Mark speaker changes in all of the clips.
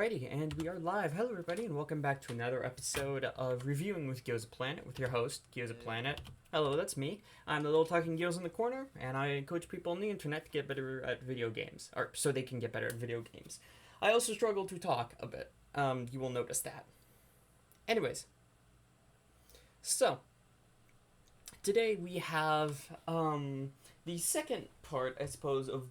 Speaker 1: Alrighty, and we are live. Hello, everybody, and welcome back to another episode of Reviewing with Gyoza Planet with your host, Gyoza Planet. Hello, that's me. I'm the little talking gyoza in the corner, and I coach people on the internet to get better at video games, or so they can get better at video games. I also struggle to talk a bit. You will notice that. Anyways, so today we have the second part, I suppose, of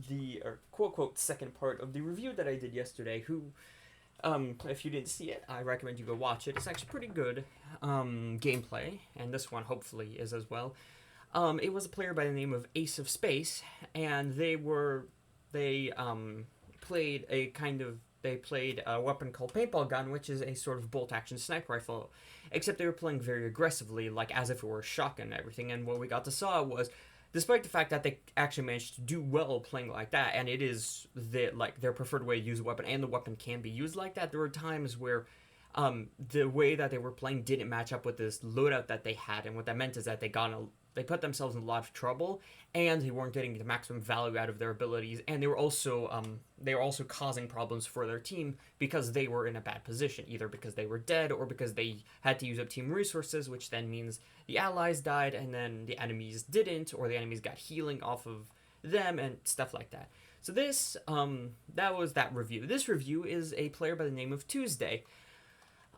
Speaker 1: the quote second part of the review that I did yesterday. If you didn't see it, I recommend you go watch it. It's actually pretty good gameplay, and this one hopefully is as well. It was a player by the name of Ace of Space, and they played a weapon called paintball gun, which is a sort of bolt action sniper rifle, except they were playing very aggressively, like as if it were a shotgun and everything. And what we got to saw was, despite the fact that they actually managed to do well playing like that, and it is their preferred way to use a weapon, and the weapon can be used like that, there were times where the way that they were playing didn't match up with this loadout that they had, and what that meant is that they put themselves in a lot of trouble, and they weren't getting the maximum value out of their abilities, and they were also causing problems for their team because they were in a bad position, either because they were dead or because they had to use up team resources, which then means the allies died and then the enemies didn't, or the enemies got healing off of them and stuff like that. So this, that was that review. This review is a player by the name of Tuesday,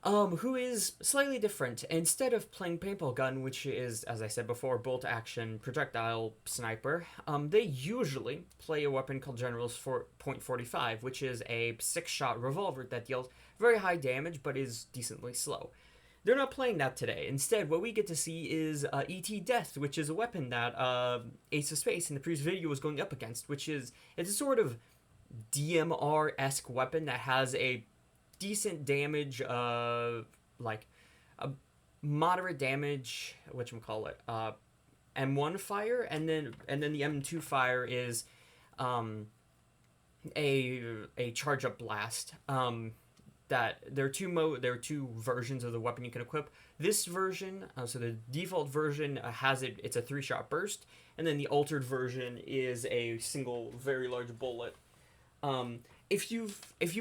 Speaker 1: who is slightly different. Instead of playing paintball gun, which is, as I said before, bolt action projectile sniper, they usually play a weapon called General's .45, which is a 6-shot revolver that deals very high damage but is decently slow. They're not playing that today. Instead, what we get to see is E.T. Death, which is a weapon that Ace of Space in the previous video was going up against, it's a sort of DMR-esque weapon that has a decent damage, like a moderate damage, M1 fire, and then the M2 fire is a charge up blast. That there are two versions of the weapon you can equip. This version, so the default version it's a 3-shot burst, and then the altered version is a single very large bullet. If you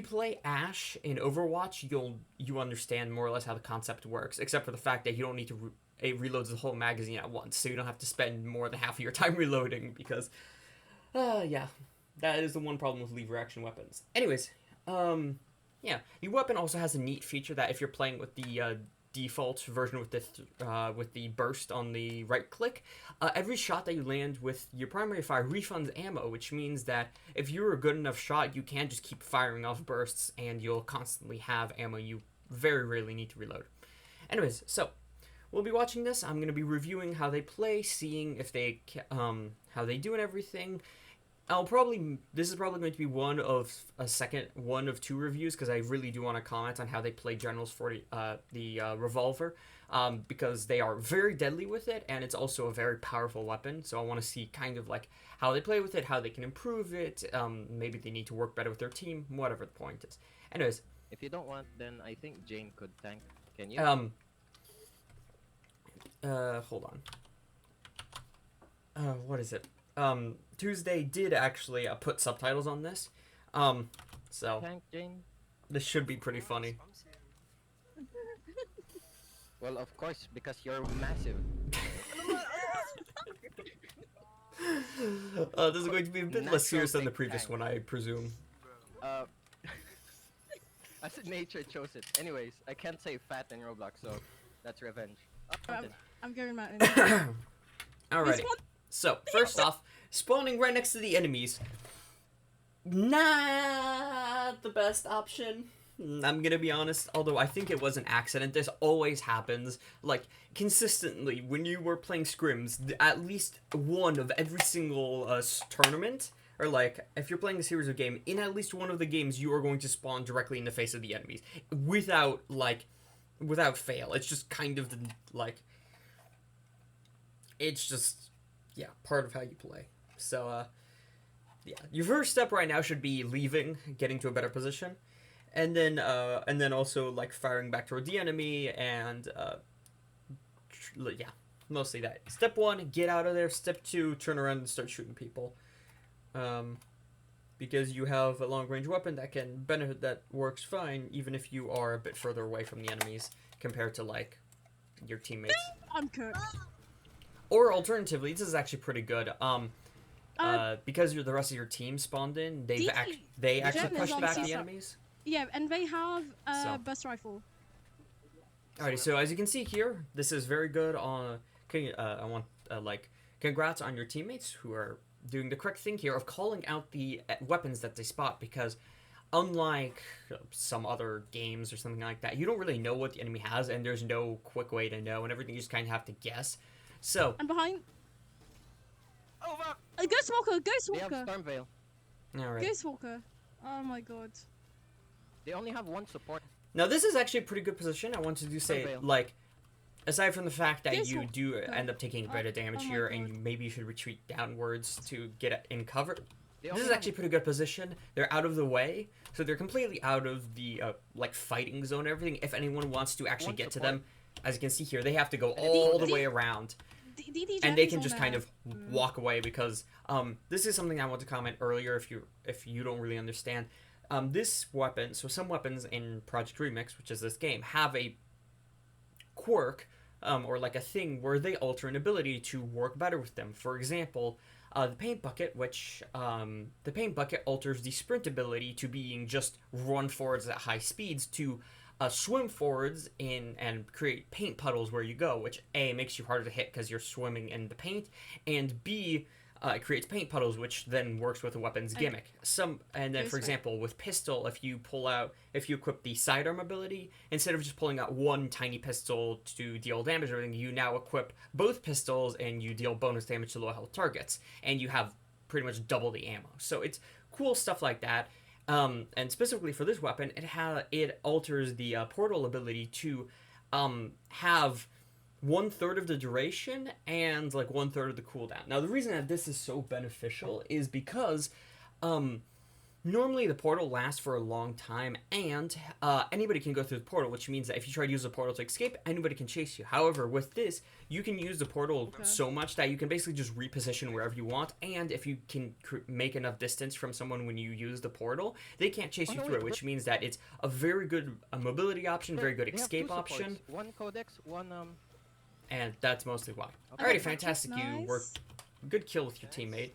Speaker 1: play Ash in Overwatch, you understand more or less how the concept works, except for the fact that you don't need to it reloads the whole magazine at once, so you don't have to spend more than half of your time reloading, because yeah, that is the one problem with lever action weapons. Anyways, yeah, the weapon also has a neat feature that if you're playing with the default version with the burst on the right click, every shot that you land with your primary fire refunds ammo, which means that if you're a good enough shot, you can just keep firing off bursts and you'll constantly have ammo you very rarely need to reload. Anyways, so we'll be watching this. I'm going to be reviewing how they play, seeing if they how they do and everything. This is probably going to be one of 2 reviews, because I really do want to comment on how they play General's revolver, because they are very deadly with it, and it's also a very powerful weapon. So I want to see kind of like how they play with it, how they can improve it. Maybe they need to work better with their team, whatever the point is. Anyways,
Speaker 2: if you don't want, then I think Jane could tank. Can you?
Speaker 1: Hold on. What is it? Tuesday did actually put subtitles on this, so
Speaker 2: Tank, Jane?
Speaker 1: This should be pretty funny.
Speaker 2: Well, of course, because you're massive.
Speaker 1: This is going to be a bit less serious than the previous one, I presume.
Speaker 2: I said nature chose it. Anyways, I can't say fat in Roblox, so that's revenge.
Speaker 3: I'm getting my
Speaker 1: Alrighty. So, first off, spawning right next to the enemies. Not the best option. I'm gonna be honest, although I think it was an accident. This always happens, like, consistently. When you were playing scrims, at least one of every single tournament, or like, if you're playing a series of games, in at least one of the games, you are going to spawn directly in the face of the enemies. Without fail. It's just kind of, it's just, yeah, part of how you play. So, yeah, your first step right now should be leaving, getting to a better position, and then also like firing back toward the enemy, and yeah, mostly that. Step 1, get out of there. Step 2, turn around and start shooting people. because you have a long-range weapon that works fine even if you are a bit further away from the enemies compared to like your teammates.
Speaker 3: I'm cooked.
Speaker 1: Or alternatively, this is actually pretty good. Because the rest of your team spawned in, they actually
Speaker 3: Jen is
Speaker 1: pushed back
Speaker 3: obviously
Speaker 1: the
Speaker 3: so-
Speaker 1: enemies.
Speaker 3: Yeah, and they have
Speaker 1: So.
Speaker 3: burst rifle.
Speaker 1: Alrighty, so as you can see here, this is very good on. I want congrats on your teammates who are doing the correct thing here of calling out the weapons that they spot, because unlike some other games or something like that, you don't really know what the enemy has, and there's no quick way to know, and everything you just kind of have to guess. So.
Speaker 3: And behind.
Speaker 2: Oh fuck!
Speaker 3: Ghost Walker! Ghost
Speaker 2: They have
Speaker 3: Walker!
Speaker 2: Storm Veil.
Speaker 1: All right.
Speaker 3: Ghost Walker! Oh my god.
Speaker 2: They only have one support.
Speaker 1: Now this is actually a pretty good position. I wanted to say,
Speaker 2: Veil.
Speaker 1: like, aside from the fact that
Speaker 3: This
Speaker 1: you
Speaker 3: one-
Speaker 1: do end up taking a bit of damage
Speaker 3: oh my
Speaker 1: here,
Speaker 3: God.
Speaker 1: and maybe you should retreat downwards to get it in cover.
Speaker 2: They
Speaker 1: This
Speaker 2: only
Speaker 1: is
Speaker 2: have-
Speaker 1: actually a pretty good position. They're out of the way, so they're completely out of the like fighting zone and everything. If anyone wants to actually
Speaker 2: One
Speaker 1: get to
Speaker 2: support.
Speaker 1: them, as you can see here, they have to go
Speaker 2: And
Speaker 1: all the
Speaker 3: the-
Speaker 1: way around,
Speaker 3: DD
Speaker 1: and they
Speaker 3: Jen's
Speaker 1: can
Speaker 3: on
Speaker 1: just
Speaker 3: there.
Speaker 1: kind of walk away, because this is something I want to comment earlier if you don't really understand. This weapon, so some weapons in Project Remix, which is this game, have a quirk or like a thing where they alter an ability to work better with them. For example, the paint bucket, which the paint bucket alters the sprint ability to being just run forwards at high speeds to swim forwards and create paint puddles where you go, which A, makes you harder to hit because you're swimming in the paint, and B, it creates paint puddles, which then works with the weapon's gimmick. And then, for example, with pistol, if you equip the sidearm ability, instead of just pulling out one tiny pistol to deal damage or everything, you now equip both pistols and you deal bonus damage to low health targets, and you have pretty much double the ammo. So it's cool stuff like that. And specifically for this weapon, it alters the portal ability to have 1/3 of the duration and like 1/3 of the cooldown. Now the reason that this is so beneficial is because normally the portal lasts for a long time, and anybody can go through the portal, which means that if you try to use the portal to escape, anybody can chase you. However, with this, you can use the portal so much that you can basically just reposition wherever you want, and if you can make enough distance from someone when you use the portal, they can't chase you through it, which means that it's a very good mobility option, very good
Speaker 2: They have
Speaker 1: escape
Speaker 2: two
Speaker 1: option,
Speaker 2: supports. One codex, one
Speaker 1: and that's mostly why.
Speaker 2: Okay.
Speaker 1: Alrighty, fantastic.
Speaker 3: Nice.
Speaker 1: You worked. Good kill with your teammate.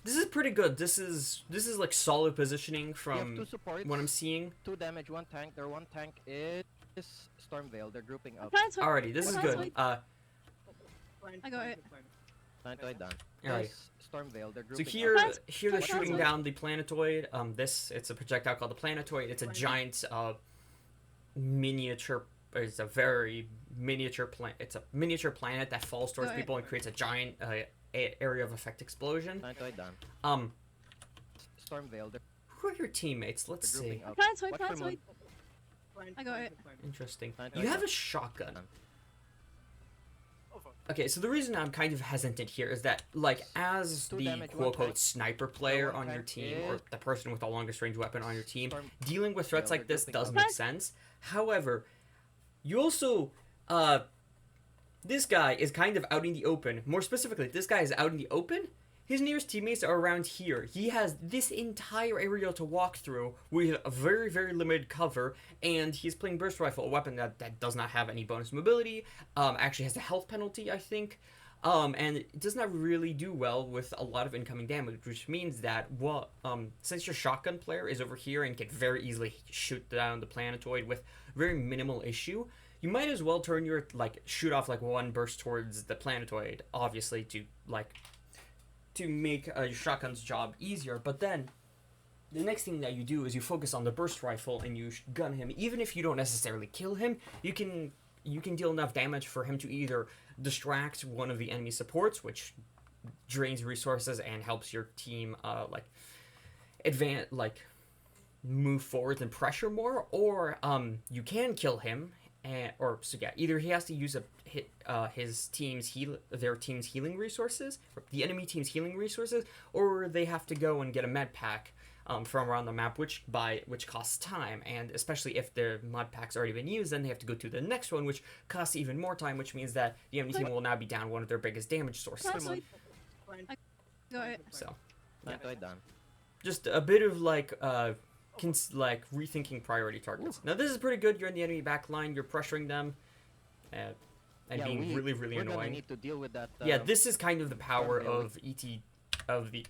Speaker 1: This is pretty good. This is like solid positioning
Speaker 2: They have
Speaker 1: from
Speaker 2: two supports.
Speaker 1: what I'm seeing.
Speaker 2: 2 damage, 1 tank. Their 1 tank is Storm Veil. They're grouping up.
Speaker 1: Alrighty, this is good.
Speaker 3: I got it.
Speaker 2: Planetoid done.
Speaker 1: Alright.
Speaker 2: This Storm Veil. They're
Speaker 1: So
Speaker 2: grouping
Speaker 1: here
Speaker 2: up.
Speaker 1: they're
Speaker 3: Plants-
Speaker 1: shooting
Speaker 3: plants-
Speaker 1: down the planetoid. It's a projectile called the planetoid. It's a giant miniature. It's a very miniature It's a miniature planet that falls towards
Speaker 3: Got it.
Speaker 1: people and creates a giant area of effect explosion.
Speaker 2: Planetoid done. Storm Veil. They're
Speaker 1: Who are your teammates? Let's see.
Speaker 2: grouping up.
Speaker 3: Planetoid,
Speaker 2: Watch for
Speaker 3: planetoid.
Speaker 2: moon.
Speaker 3: I got it.
Speaker 1: Interesting.
Speaker 2: Planetoid
Speaker 1: You have
Speaker 2: done.
Speaker 1: a shotgun. Okay, so the reason I'm kind of hesitant here is that, like, as
Speaker 2: Two
Speaker 1: the
Speaker 2: damage, one
Speaker 1: quote-unquote
Speaker 2: tank.
Speaker 1: sniper player
Speaker 2: one
Speaker 1: on your
Speaker 2: tank
Speaker 1: team, or
Speaker 2: is-
Speaker 1: the person with the longest range weapon on your team,
Speaker 2: Storm
Speaker 1: dealing with threats
Speaker 2: Veil,
Speaker 1: like
Speaker 2: they're
Speaker 1: this
Speaker 2: grouping
Speaker 1: does
Speaker 2: up.
Speaker 1: make sense. However, you also, this guy is kind of out in the open. More specifically, this guy is out in the open. His nearest teammates are around here. He has this entire area to walk through with a very, very limited cover, and he's playing Burst Rifle, a weapon that does not have any bonus mobility, actually has a health penalty, I think, and it does not really do well with a lot of incoming damage, which means that, since your shotgun player is over here and can very easily shoot down the planetoid with very minimal issue, you might as well turn your, shoot off, one burst towards the planetoid, obviously, to make your shotgun's job easier. But then the next thing that you do is you focus on the burst rifle and you gun him. Even if you don't necessarily kill him, you can deal enough damage for him to either distract one of the enemy supports, which drains resources and helps your team move forward and pressure more, or you can kill him. Either he has to use their team's healing resources, or the enemy team's healing resources, or they have to go and get a med pack from around the map, which costs time, and especially if their mod pack's already been used, then they have to go to the next one, which costs even more time, which means that the enemy team will now be down one of their biggest damage sources.
Speaker 3: Planetoid. I got it.
Speaker 1: So,
Speaker 2: Done.
Speaker 1: Just a bit of like rethinking priority targets. Now this is pretty good. You're in the enemy back line. You're pressuring them, and being really
Speaker 2: we're gonna
Speaker 1: annoying.
Speaker 2: need to deal with that.
Speaker 1: Yeah, this is kind of the power
Speaker 2: really.
Speaker 1: of of the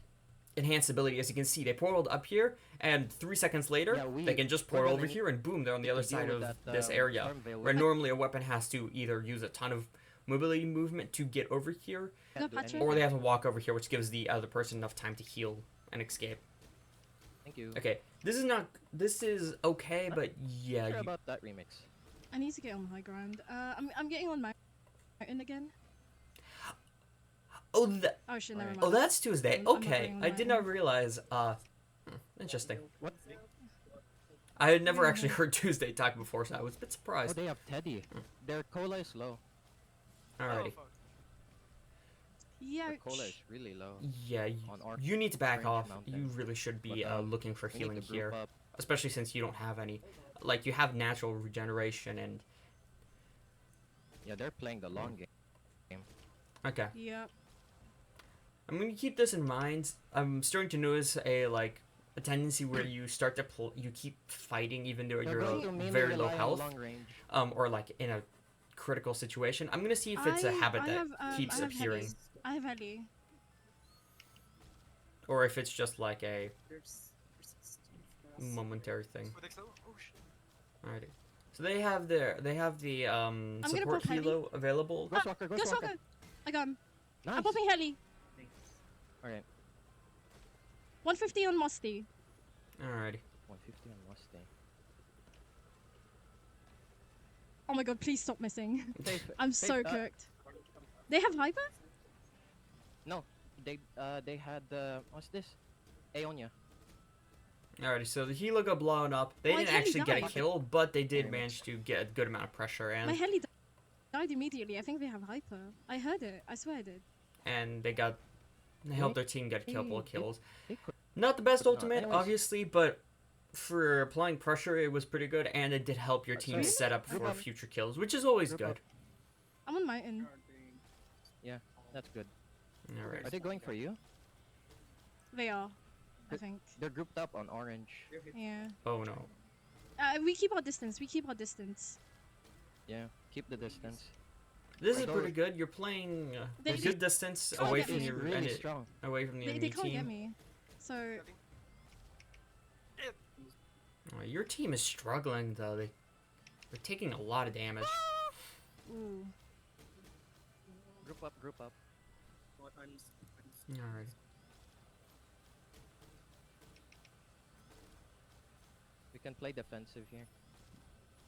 Speaker 1: enhanced ability. As you can see, they portaled up here, and 3 seconds later, they can just portal over here, and boom, they're on the other side of this area. Where normally a weapon has to either use a ton of mobility movement to get over here, or they have to walk over here, which gives the other person enough time to heal and escape.
Speaker 2: Thank you.
Speaker 1: Okay, this is okay, but yeah.
Speaker 2: Sure about that remix.
Speaker 3: I need to get on high ground. I'm getting on mountain again.
Speaker 1: Oh,
Speaker 3: Oh shit, never mind.
Speaker 1: oh, that's Tuesday.
Speaker 3: I'm not
Speaker 1: Okay,
Speaker 3: going on
Speaker 1: I did
Speaker 3: Mountain.
Speaker 1: not realize. Interesting.
Speaker 2: What?
Speaker 1: I had never actually heard Tuesday talk before, so I was a bit
Speaker 2: Oh,
Speaker 1: surprised.
Speaker 2: they have Teddy. Their cola is low.
Speaker 1: Alrighty.
Speaker 3: Yeah.
Speaker 2: Their cola is really low.
Speaker 1: Yeah,
Speaker 2: On our
Speaker 1: you need to back
Speaker 2: Orange
Speaker 1: off.
Speaker 2: Mountain.
Speaker 1: You really should be
Speaker 2: But,
Speaker 1: looking for
Speaker 2: We need
Speaker 1: healing
Speaker 2: to group
Speaker 1: here,
Speaker 2: up.
Speaker 1: especially since you don't have any. Like, you have natural regeneration and.
Speaker 2: Yeah, they're playing the long game.
Speaker 1: Okay.
Speaker 3: Yep.
Speaker 1: I'm gonna keep this in mind. I'm starting to notice a tendency where you start to you keep fighting even though
Speaker 2: They're going to
Speaker 1: you're
Speaker 2: mainly
Speaker 1: very low
Speaker 2: rely on
Speaker 1: health,
Speaker 2: long range.
Speaker 1: or like in a critical situation. I'm gonna see if it's a habit that keeps
Speaker 3: I have
Speaker 1: appearing,
Speaker 3: heli. I have heli.
Speaker 1: or if it's just like a momentary thing. Alrighty. So they have the
Speaker 3: gonna
Speaker 1: support
Speaker 3: pop heli.
Speaker 1: helo available.
Speaker 2: Ghost Walker, Ghost
Speaker 3: Ghost
Speaker 2: Walker.
Speaker 3: Walker. I got him.
Speaker 2: Nice.
Speaker 3: I'm popping heli.
Speaker 2: Alright,
Speaker 3: 150 on Musty.
Speaker 1: Alrighty.
Speaker 2: 150 on Mustang.
Speaker 3: Oh my god, please stop missing.
Speaker 2: Safe,
Speaker 3: I'm
Speaker 2: safe,
Speaker 3: so cooked. They have hyper?
Speaker 2: No, they had what's this? Aeonia.
Speaker 1: Alrighty, so the helo got blown up. They
Speaker 3: My
Speaker 1: didn't
Speaker 3: heli
Speaker 1: actually get a
Speaker 3: died.
Speaker 1: kill, but they did
Speaker 2: Very
Speaker 1: manage to get a good amount of pressure,
Speaker 3: My
Speaker 1: and
Speaker 3: heli died immediately. I think they have hyper. I heard it. I swear I did.
Speaker 1: they helped their team get a couple of kills.
Speaker 2: They could-
Speaker 1: Not the best
Speaker 2: No,
Speaker 1: ultimate,
Speaker 2: anyways.
Speaker 1: obviously, but for applying pressure, it was pretty good, and it did help your team
Speaker 2: Sorry.
Speaker 1: set up
Speaker 2: Group
Speaker 1: for
Speaker 2: up.
Speaker 1: future kills, which is always
Speaker 2: Group
Speaker 1: good.
Speaker 2: up.
Speaker 3: I'm on mountain.
Speaker 2: That's good. Are
Speaker 1: Alright.
Speaker 2: they going for you?
Speaker 3: They are. I
Speaker 2: Good.
Speaker 3: think.
Speaker 2: They're grouped up on orange.
Speaker 3: Yeah.
Speaker 1: Oh no.
Speaker 3: We keep our distance. We keep our distance.
Speaker 2: Yeah, keep the distance.
Speaker 1: This is
Speaker 2: Although-
Speaker 1: pretty good. You're playing
Speaker 3: They-
Speaker 1: a
Speaker 3: they
Speaker 1: good distance
Speaker 3: can't
Speaker 1: away
Speaker 3: get
Speaker 1: from
Speaker 3: me.
Speaker 1: your
Speaker 2: really
Speaker 1: enemy,
Speaker 2: strong.
Speaker 1: away from the
Speaker 3: They
Speaker 1: enemy
Speaker 3: can't
Speaker 1: team.
Speaker 3: get me. So
Speaker 1: Alright, your team is struggling though. They're taking a lot of damage.
Speaker 3: ooh.
Speaker 2: Group up, group up.
Speaker 1: Alright.
Speaker 2: We can play defensive here.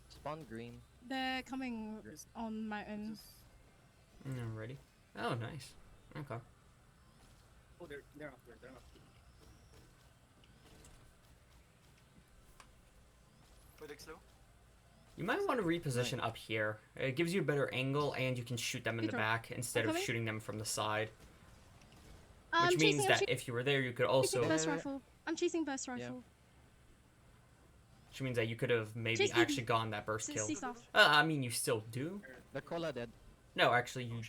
Speaker 2: Spawn green.
Speaker 3: They're coming on mountain.
Speaker 1: Alrighty. Oh, nice. Okay.
Speaker 4: Oh, they're up there. They're up.
Speaker 1: You might want to reposition up here. It gives you a better angle, and you can shoot them in the
Speaker 3: Peter,
Speaker 1: back instead of
Speaker 3: coming?
Speaker 1: shooting them from the side.
Speaker 3: I'm
Speaker 1: Which means
Speaker 3: chasing,
Speaker 1: that if you were there, you could
Speaker 3: chasing
Speaker 1: also,
Speaker 3: burst
Speaker 2: Yeah.
Speaker 3: rifle. I'm chasing burst rifle.
Speaker 1: which means that you could have maybe
Speaker 3: Chase me.
Speaker 1: actually gotten that burst kill.
Speaker 3: See stuff.
Speaker 1: I mean, you still do.
Speaker 2: The cola dead.
Speaker 1: No, actually, you.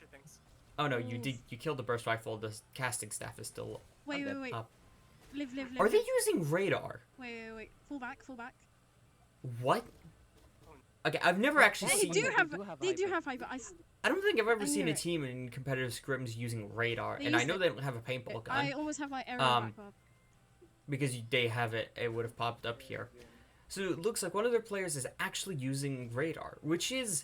Speaker 1: Oh no, you
Speaker 3: Oof.
Speaker 1: did. You killed the burst rifle. The casting staff is still.
Speaker 3: Wait,
Speaker 2: dead.
Speaker 3: wait, wait.
Speaker 1: Up.
Speaker 3: Live, live, live.
Speaker 1: Are they
Speaker 3: live.
Speaker 1: using radar?
Speaker 3: Wait. Fall back, fall back.
Speaker 1: What? Okay, I've never actually
Speaker 3: They
Speaker 1: seen.
Speaker 3: do have.
Speaker 2: have
Speaker 3: They do
Speaker 2: hyper.
Speaker 3: have hyper.
Speaker 1: I don't think I've ever
Speaker 3: I
Speaker 1: seen
Speaker 3: hear
Speaker 1: a
Speaker 3: it.
Speaker 1: team in competitive scrims using radar,
Speaker 3: They
Speaker 1: and I
Speaker 3: use
Speaker 1: know
Speaker 3: it.
Speaker 1: they don't have a paintball gun.
Speaker 3: I almost have my arrow
Speaker 1: Um,
Speaker 3: back up.
Speaker 1: Because they have it, it would have popped up here. So it looks like one of their players is actually using radar, which is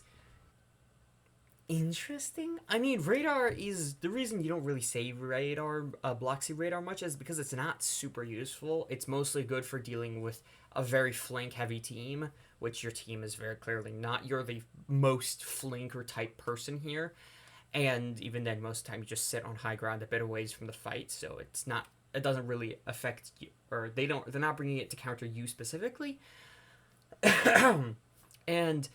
Speaker 1: interesting. I mean, radar is the reason you don't really say radar, Bloxy radar much is because it's not super useful. It's mostly good for dealing with a very flank-heavy team, which your team is very clearly not. You're the most flanker type person here, and even then, most of the time you just sit on high ground a bit away from the fight, so it's not. It doesn't really affect you, or they're not bringing it to counter you specifically. And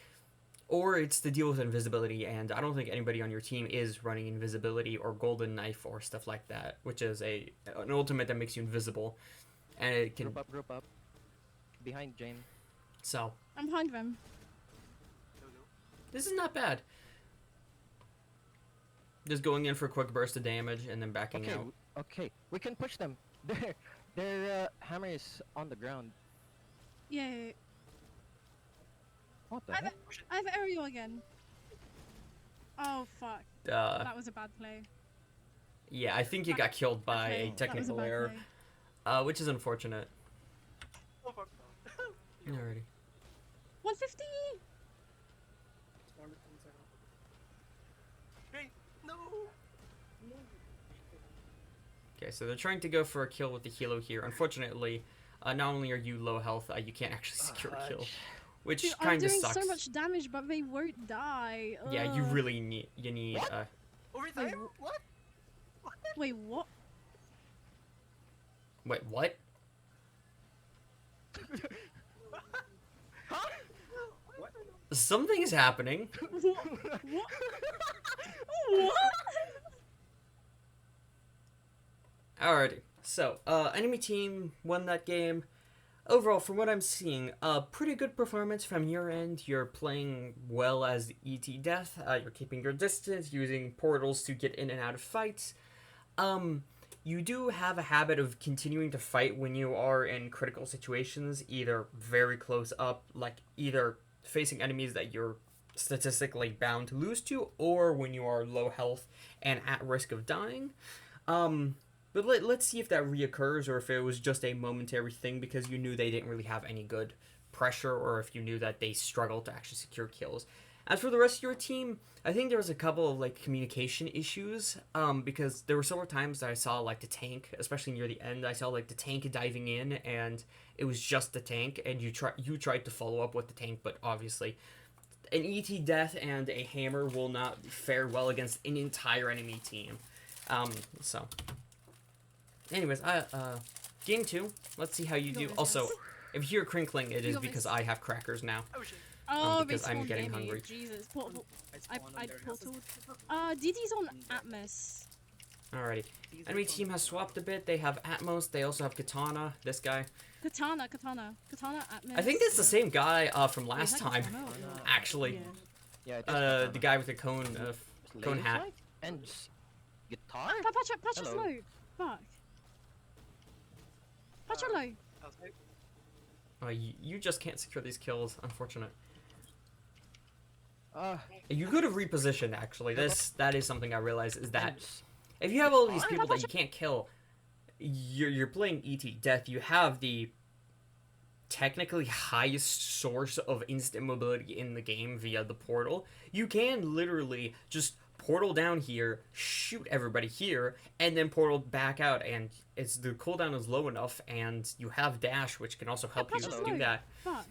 Speaker 1: or it's to deal with invisibility, and I don't think anybody on your team is running invisibility or golden knife or stuff like that, which is an ultimate that makes you invisible, and it can
Speaker 2: Group up. Behind James.
Speaker 1: so
Speaker 3: I'm behind them.
Speaker 1: this is not bad. Just going in for a quick burst of damage and then backing
Speaker 2: Okay,
Speaker 1: out.
Speaker 2: okay. We can push them. Their hammer is on the ground.
Speaker 3: Yeah, yeah, yeah.
Speaker 2: What the
Speaker 3: I have,
Speaker 2: heck?
Speaker 3: I have aerial again. Oh fuck. That was a bad play.
Speaker 1: Yeah, I think you got killed by
Speaker 3: Okay,
Speaker 1: a
Speaker 3: that was a
Speaker 1: technical
Speaker 3: bad
Speaker 1: error,
Speaker 3: play.
Speaker 1: which is unfortunate.
Speaker 4: Oh fuck.
Speaker 1: Alrighty.
Speaker 3: 150.
Speaker 4: Wait, no.
Speaker 1: Okay, so they're trying to go for a kill with the helo here. Unfortunately, not only are you low health, you can't actually secure a kill, which
Speaker 3: Dude, I'm
Speaker 1: kind of
Speaker 3: doing
Speaker 1: sucks.
Speaker 3: so much damage, but they won't die.
Speaker 1: Yeah, you
Speaker 3: Ugh.
Speaker 1: really need
Speaker 2: What?
Speaker 4: Overtime? What?
Speaker 3: Wait, what?
Speaker 1: Wait, what?
Speaker 2: Huh?
Speaker 4: What?
Speaker 1: Something is happening.
Speaker 3: What? What?
Speaker 1: Alrighty, so enemy team won that game. Overall, from what I'm seeing, pretty good performance from your end. You're playing well as ET Death. You're keeping your distance, using portals to get in and out of fights. You do have a habit of continuing to fight when you are in critical situations, either very close up, like either facing enemies that you're statistically bound to lose to, or when you are low health and at risk of dying. But let's see if that reoccurs, or if it was just a momentary thing because you knew they didn't really have any good pressure, or if you knew that they struggled to actually secure kills. As for the rest of your team, I think there was a couple of like communication issues, because there were several times that I saw like the tank, especially near the end, I saw like the tank diving in, and it was just the tank, and you tried to follow up with the tank, but obviously an ET Death and a hammer will not fare well against an entire enemy team. So, anyways, game 2. Let's see how you do.
Speaker 3: Go,
Speaker 1: Also,
Speaker 3: guys.
Speaker 1: if you hear crinkling, it is
Speaker 3: Go,
Speaker 1: because
Speaker 3: guys.
Speaker 1: I have crackers now.
Speaker 4: Oh shit.
Speaker 3: Oh,
Speaker 1: because
Speaker 3: they
Speaker 1: I'm
Speaker 3: spawned
Speaker 1: getting
Speaker 3: near me.
Speaker 1: hungry.
Speaker 3: Jesus. I
Speaker 4: spawned on their houses.
Speaker 3: portaled. DD's on Atmos.
Speaker 1: Alrighty.
Speaker 4: These
Speaker 1: Enemy
Speaker 4: are
Speaker 1: team has
Speaker 4: from-
Speaker 1: swapped a bit. They have Atmos. They also have Katana. This guy.
Speaker 3: Katana, Atmos.
Speaker 1: I think that's the same guy from
Speaker 3: Wait, is
Speaker 1: last
Speaker 3: that
Speaker 1: time.
Speaker 3: Katana or
Speaker 2: Oh, no.
Speaker 3: what?
Speaker 1: Actually,
Speaker 2: Yeah, it is
Speaker 1: the
Speaker 2: Katana.
Speaker 1: guy with the cone cone
Speaker 2: Laser
Speaker 1: hat.
Speaker 2: sight and guitar.
Speaker 3: Patch is
Speaker 2: Hello.
Speaker 3: low. Fuck. Patch are low.
Speaker 4: Outside.
Speaker 1: You just can't secure these kills. Unfortunate.
Speaker 2: Uh,
Speaker 1: You could have repositioned. Actually, that is something I realized is that
Speaker 2: and
Speaker 1: if you have all these
Speaker 2: Guitar?
Speaker 1: people that you can't kill, you're playing ET Death. You have the technically highest source of instant mobility in the game via the portal. You can literally just portal down here, shoot everybody here, and then portal back out, and it's the cooldown is low enough, and you have dash, which can also help you
Speaker 3: Patch is
Speaker 1: do
Speaker 3: low.
Speaker 1: that.
Speaker 3: Fuck.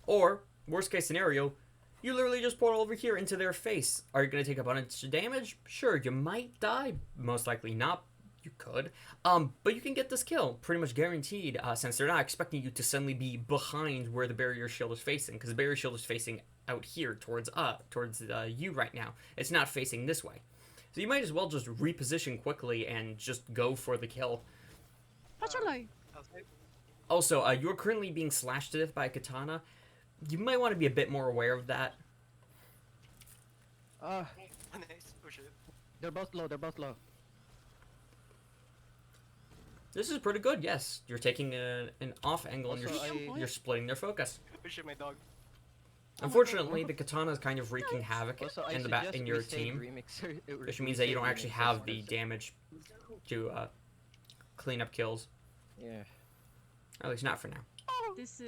Speaker 1: Or worst case scenario, you literally just portal over here into their face. Are you gonna take a bunch of damage? Sure, you might die. Most likely not. You could. But you can get this kill, pretty much guaranteed, since they're not expecting you to suddenly be behind where the barrier shield is facing, because the barrier shield is facing out here towards you right now. It's not facing this way. So you might as well just reposition quickly and just go for the kill.
Speaker 3: Patch are low.
Speaker 4: Outside.
Speaker 1: Also, you're currently being slashed to death by a katana. You might want to be a bit more aware of that.
Speaker 2: uh,
Speaker 4: Nice. Oh shit.
Speaker 2: they're both low. They're both low.
Speaker 1: This is pretty good, yes. You're taking an off angle and
Speaker 2: Also,
Speaker 1: you're splitting their focus.
Speaker 4: Oh shit, my dog.
Speaker 1: Unfortunately, the katana is kind of wreaking havoc
Speaker 2: Also, I
Speaker 1: in
Speaker 2: suggest
Speaker 1: in your
Speaker 2: we save
Speaker 1: team,
Speaker 2: remixer,
Speaker 1: which
Speaker 2: we
Speaker 1: means that you
Speaker 2: save
Speaker 1: don't actually
Speaker 2: remixers
Speaker 1: have the
Speaker 2: because-
Speaker 1: damage to clean up kills.
Speaker 2: Yeah.
Speaker 1: At least not for now.
Speaker 3: This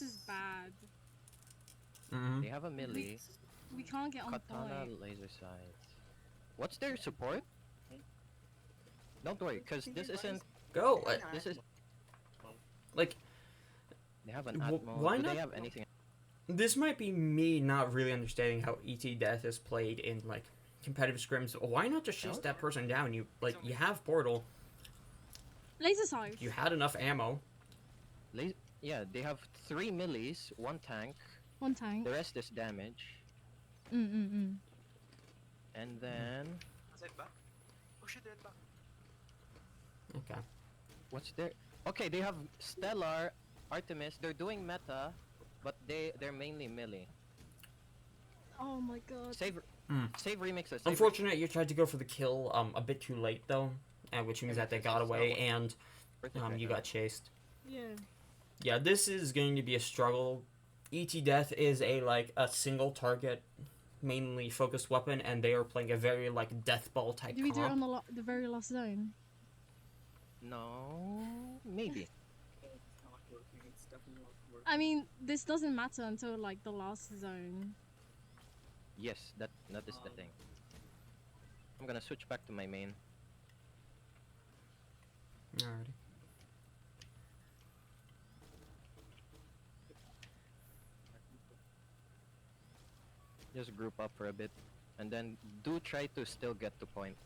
Speaker 3: is bad.
Speaker 1: Mm-hmm.
Speaker 2: They have a melee.
Speaker 3: We can't get on
Speaker 2: Katana
Speaker 3: point.
Speaker 2: laser sight. What's their support? Don't worry, cause this isn't.
Speaker 1: Go.
Speaker 2: This is.
Speaker 1: Like,
Speaker 2: They have an
Speaker 1: Wh-
Speaker 2: Atmo.
Speaker 1: why
Speaker 2: Do
Speaker 1: not-
Speaker 2: they have anything?
Speaker 1: this might be me not really understanding how ET Death is played in like competitive scrims. Why not just chase
Speaker 2: No?
Speaker 1: that person down? You have portal.
Speaker 3: Laser sight.
Speaker 1: You had enough ammo.
Speaker 2: Yeah, they have 3 melees, 1 tank.
Speaker 3: One tank.
Speaker 2: The rest is damage.
Speaker 3: Mm.
Speaker 2: And then
Speaker 4: Outside back. Oh shit, they're at back.
Speaker 1: Okay.
Speaker 2: what's their? Okay, they have Stellar, Artemis. They're doing meta, but they're mainly melee.
Speaker 3: Oh my god.
Speaker 2: Save
Speaker 1: Mm.
Speaker 2: remixer. Save
Speaker 1: Unfortunate, you tried to go for the kill a bit too late though. which means that they got away and
Speaker 2: Worth it right
Speaker 1: you
Speaker 2: now.
Speaker 1: got chased.
Speaker 3: Yeah.
Speaker 1: Yeah, this is going to be a struggle. ET Death is a single target, mainly focused weapon, and they are playing a very death ball type
Speaker 3: Do we do it
Speaker 1: comp.
Speaker 3: on the very last zone?
Speaker 2: No, maybe.
Speaker 5: It's not working. It's definitely not working.
Speaker 3: I mean, this doesn't matter until like the last zone.
Speaker 2: Yes, that is the thing. I'm gonna switch back to my main.
Speaker 1: Alrighty.
Speaker 2: Just group up for a bit, and then do try to still get to point.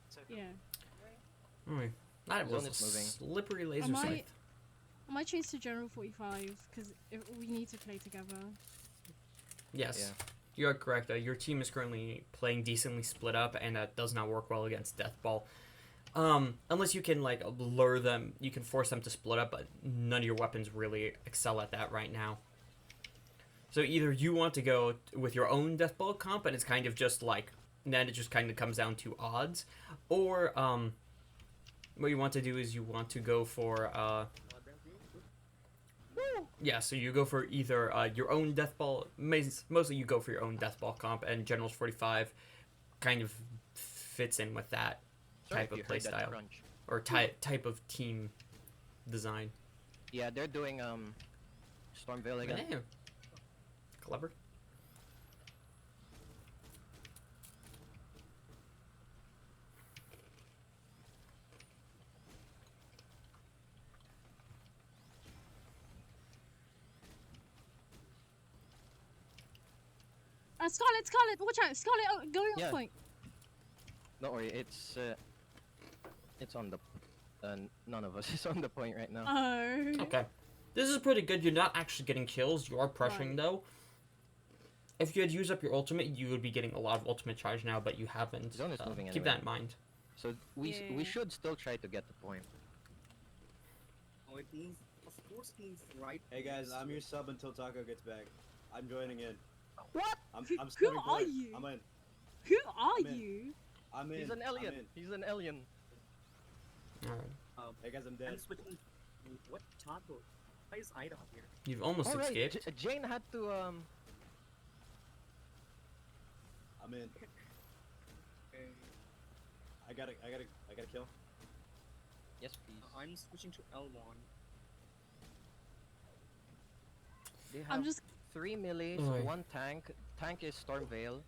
Speaker 4: So,
Speaker 3: Yeah.
Speaker 1: Alright. That
Speaker 2: Zone
Speaker 1: was a
Speaker 2: is moving.
Speaker 1: slippery laser
Speaker 3: Am I-
Speaker 1: scythe.
Speaker 3: I might change to General 45 because we need to play together.
Speaker 1: Yes.
Speaker 2: Yeah.
Speaker 1: You are correct. Your team is currently playing decently split up, and that does not work well against Death Ball. Unless you can lure them, you can force them to split up, but none of your weapons really excel at that right now. So either you want to go with your own Death Ball comp, and it's kind of just then it just kind of comes down to odds, or what you want to do is you want to go for yeah, so you go for either your own Death Ball. Mostly you go for your own Death Ball comp, and Generals 45 kind of fits in with that
Speaker 2: Sorry
Speaker 1: type
Speaker 2: if
Speaker 1: of
Speaker 2: you heard that
Speaker 1: playstyle
Speaker 2: crunch.
Speaker 1: or type of team design.
Speaker 2: Yeah, they're doing Stormveil again.
Speaker 1: Yeah. Clever.
Speaker 3: Scarlet, watch out! Scarlet, going
Speaker 2: Yeah.
Speaker 3: on point.
Speaker 2: Don't worry, it's on the. None of us is on the point right now.
Speaker 3: Oh.
Speaker 1: Okay. This is pretty good. You're not actually getting kills. You are pressuring
Speaker 3: Right.
Speaker 1: though. If you had used up your ultimate, you would be getting a lot of ultimate charge now, but you haven't.
Speaker 2: Zone is moving
Speaker 1: Keep
Speaker 2: anyway.
Speaker 1: that in mind.
Speaker 2: So we
Speaker 3: Yeah.
Speaker 2: should still try to get the point.
Speaker 5: Oh, it moves. Of course, it moves right.
Speaker 6: Hey guys, I'm your sub until Taco gets back. I'm joining in.
Speaker 2: What?
Speaker 6: I'm
Speaker 3: Who
Speaker 6: subbing
Speaker 3: are
Speaker 6: point.
Speaker 3: you?
Speaker 6: I'm in.
Speaker 3: Who are
Speaker 6: I'm in.
Speaker 3: you?
Speaker 6: I'm in.
Speaker 2: He's an
Speaker 6: I'm
Speaker 2: alien.
Speaker 6: in.
Speaker 2: He's an alien.
Speaker 1: Alright.
Speaker 6: Hey guys, I'm
Speaker 5: I'm
Speaker 6: dead.
Speaker 5: switching. What taco? Why is Ida here?
Speaker 1: You've almost
Speaker 2: Alright,
Speaker 1: escaped.
Speaker 2: Jane had to
Speaker 6: I'm in.
Speaker 5: Okay.
Speaker 6: I gotta kill.
Speaker 2: Yes, please.
Speaker 5: I'm switching to L1.
Speaker 2: They have
Speaker 3: I'm just
Speaker 2: 3 melees,
Speaker 1: Oi.
Speaker 2: 1 tank. Tank is Stormveil.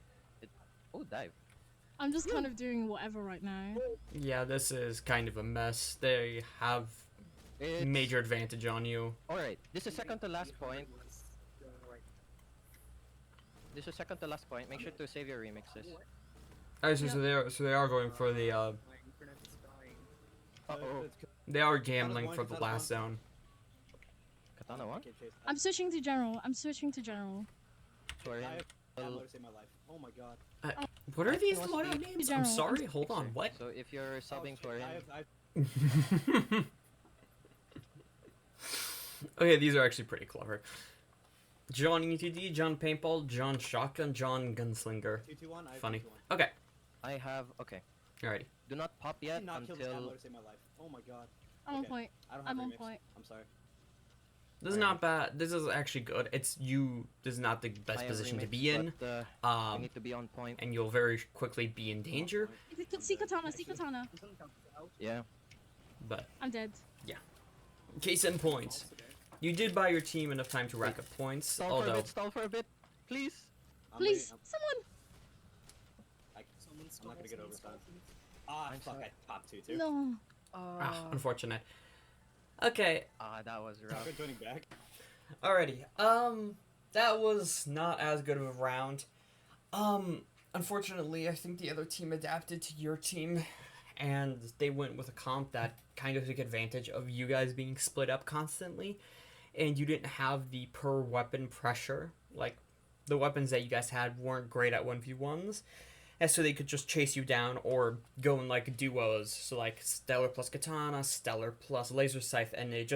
Speaker 2: Oh, dive.
Speaker 3: I'm just kind of doing whatever right now.
Speaker 1: Yeah, this is kind of a mess. They have
Speaker 2: It's...
Speaker 1: major advantage on you.
Speaker 2: Alright, this is second to last point.
Speaker 5: Was going right.
Speaker 2: This is second to last point. Make sure to save your remixes.
Speaker 5: What?
Speaker 1: Alright, so they are going for the
Speaker 5: My internet is dying.
Speaker 2: Uh-oh.
Speaker 1: they are gambling
Speaker 6: one,
Speaker 1: for the
Speaker 6: Katana
Speaker 1: last zone.
Speaker 2: Katana 1?
Speaker 6: Get chased.
Speaker 3: I'm switching to General. I'm switching to General.
Speaker 2: Sorry.
Speaker 6: I have ammo to save my life. Oh my god.
Speaker 1: What are
Speaker 2: I
Speaker 1: these
Speaker 2: must
Speaker 1: loadout
Speaker 2: be-
Speaker 1: names? I'm
Speaker 3: General,
Speaker 1: sorry. Hold on. What?
Speaker 2: So if you're subbing for him,
Speaker 1: Okay, these are actually pretty clever. John ETD, John Paintball, John Shotgun, John Gunslinger.
Speaker 6: 221. I have
Speaker 1: Funny.
Speaker 6: 221.
Speaker 1: Okay,
Speaker 2: I have... Okay.
Speaker 1: alrighty.
Speaker 2: Do not pop
Speaker 6: I
Speaker 2: yet
Speaker 6: did not kill this ammo
Speaker 2: until...
Speaker 6: to save my life. Oh my god.
Speaker 3: I'm on
Speaker 6: Okay.
Speaker 3: point.
Speaker 6: I don't have
Speaker 3: I'm on
Speaker 6: remix.
Speaker 3: point.
Speaker 6: I'm sorry.
Speaker 1: This is not bad. This is actually good. It's you. This is not the best
Speaker 2: I have
Speaker 1: position to
Speaker 2: remix,
Speaker 1: be in.
Speaker 2: But, you
Speaker 1: Um,
Speaker 2: need to be on point.
Speaker 1: and you'll very quickly be in danger.
Speaker 3: See Katana, see Katana.
Speaker 5: Doesn't count out.
Speaker 2: Yeah.
Speaker 1: But
Speaker 3: I'm dead.
Speaker 1: case in point, you did buy your team enough time to rack up points.
Speaker 2: Stall for a
Speaker 1: Although
Speaker 2: bit, stall for a bit. Please.
Speaker 6: I'm
Speaker 3: Please,
Speaker 6: waiting.
Speaker 3: someone.
Speaker 5: Someone
Speaker 6: I'm not gonna get
Speaker 5: stall,
Speaker 6: overtime.
Speaker 5: someone stall,
Speaker 6: Ah,
Speaker 2: I'm
Speaker 6: fuck!
Speaker 2: sorry.
Speaker 6: I popped 2 too.
Speaker 3: No.
Speaker 1: unfortunate. Okay,
Speaker 2: That was rough.
Speaker 6: Taco joining back.
Speaker 1: alrighty. That was not as good of a round. Unfortunately, I think the other team adapted to your team, and they went with a comp that kind of took advantage of you guys being split up constantly, and you didn't have the per weapon pressure. Like, the weapons that you guys had weren't great at 1v1s, and so they could just chase you down or go in like duos. So like Stellar plus Katana, Stellar plus Laser Scythe, and it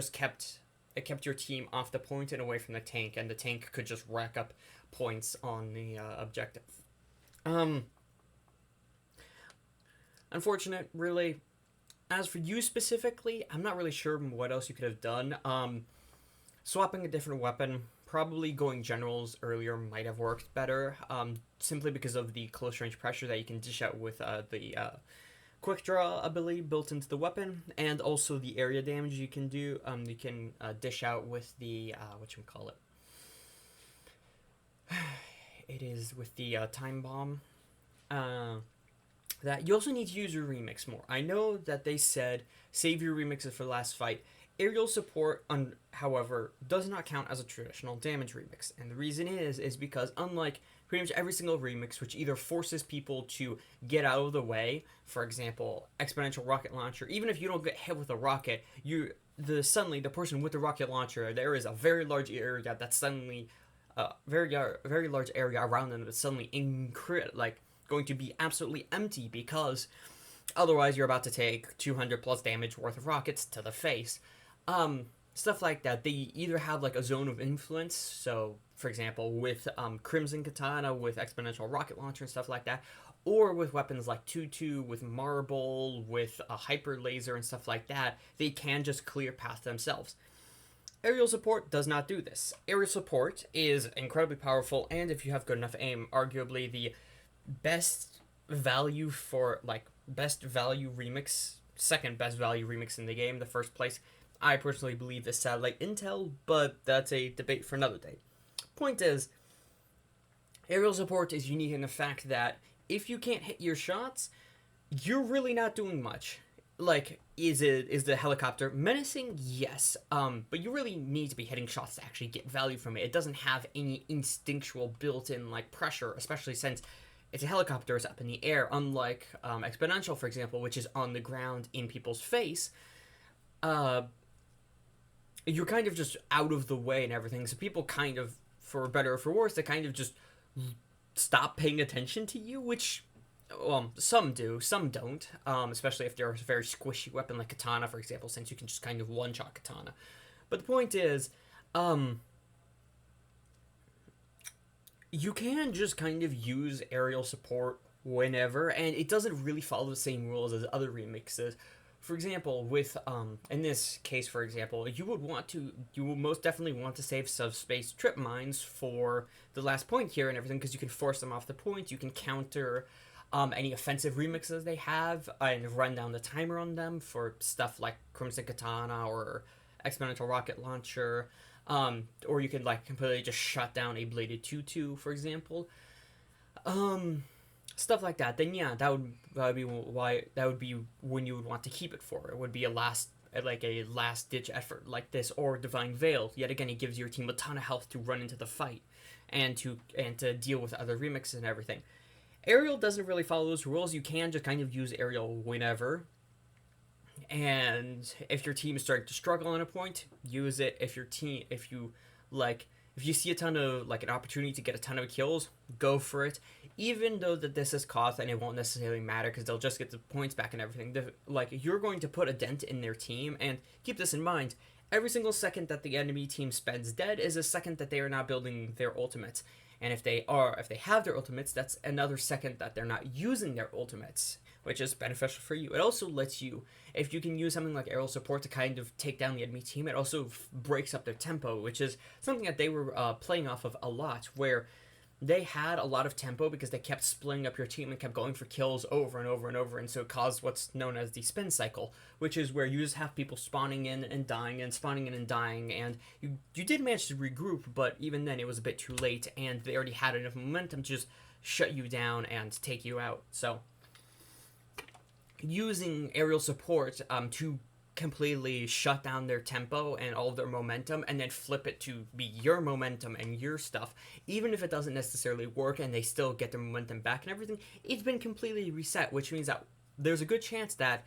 Speaker 1: kept your team off the point and away from the tank, and the tank could just rack up points on the objective. Unfortunate, really. As for you specifically, I'm not really sure what else you could have done. Swapping a different weapon, probably going generals earlier might have worked better. Simply because of the close range pressure that you can dish out with the quick draw ability built into the weapon, and also the area damage you can do. You can dish out with the whatchamacallit. It is with the time bomb. That you also need to use your remix more. I know that they said save your remixes for the last fight. Aerial support, however, does not count as a traditional damage remix, and the reason is because unlike pretty much every single remix, which either forces people to get out of the way, for example, exponential rocket launcher, even if you don't get hit with a rocket, suddenly the person with the rocket launcher, there is a very large area that's suddenly, very large area around them that's suddenly going to be absolutely empty because otherwise you're about to take 200 plus damage worth of rockets to the face. Stuff like that. They either have like a zone of influence, so for example with Crimson Katana with exponential rocket launcher and stuff like that, or with weapons like Tutu, with Marble, with a hyper laser and stuff like that, they can just clear past themselves. Aerial support does not do this. Aerial support is incredibly powerful, and if you have good enough aim, arguably the best value remix, second best value remix in the game. The first place, I personally believe, is Satellite Intel, but that's a debate for another day. Point is, aerial support is unique in the fact that if you can't hit your shots, you're really not doing much. Like, is the helicopter menacing? Yes. But you really need to be hitting shots to actually get value from it. It doesn't have any instinctual built-in like pressure, especially since it's a helicopter, it's up in the air, unlike Exponential, for example, which is on the ground in people's face. You're kind of just out of the way and everything, so people kind of, for better or for worse, they kind of just stop paying attention to you, which, well, some do, some don't, especially if they're a very squishy weapon like Katana, for example, since you can just kind of one-shot Katana. But the point is, you can just kind of use aerial support whenever, and it doesn't really follow the same rules as other remixes. For example, with, in this case, for example, you would most definitely want to save subspace trip mines for the last point here and everything, because you can force them off the point, you can counter any offensive remixes they have, and run down the timer on them for stuff like Crimson Katana or Exponential Rocket Launcher, or you could like completely just shut down a bladed Tutu, for example. Stuff like that. Then yeah, that would be when you would want to keep it for. It would be a last ditch effort like this, or Divine Veil. Yet again, it gives your team a ton of health to run into the fight, and to deal with other remixes and everything. Aerial doesn't really follow those rules. You can just kind of use aerial whenever. And if your team is starting to struggle on a point, use it. If you see a ton of, like, an opportunity to get a ton of kills, go for it. Even though that this is cost and it won't necessarily matter because they'll just get the points back and everything. You're going to put a dent in their team, and keep this in mind. Every single second that the enemy team spends dead is a second that they are not building their ultimates. And if they have their ultimates, that's another second that they're not using their ultimates, which is beneficial for you. It also lets you, if you can use something like aerial support to kind of take down the enemy team, it also breaks up their tempo, which is something that they were playing off of a lot, where they had a lot of tempo because they kept splitting up your team and kept going for kills over and over and over, and so it caused what's known as the spin cycle, which is where you just have people spawning in and dying and spawning in and dying, and you did manage to regroup, but even then it was a bit too late, and they already had enough momentum to just shut you down and take you out. So using aerial support to completely shut down their tempo and all of their momentum, and then flip it to be your momentum and your stuff, even if it doesn't necessarily work and they still get their momentum back and everything, it's been completely reset, which means that there's a good chance that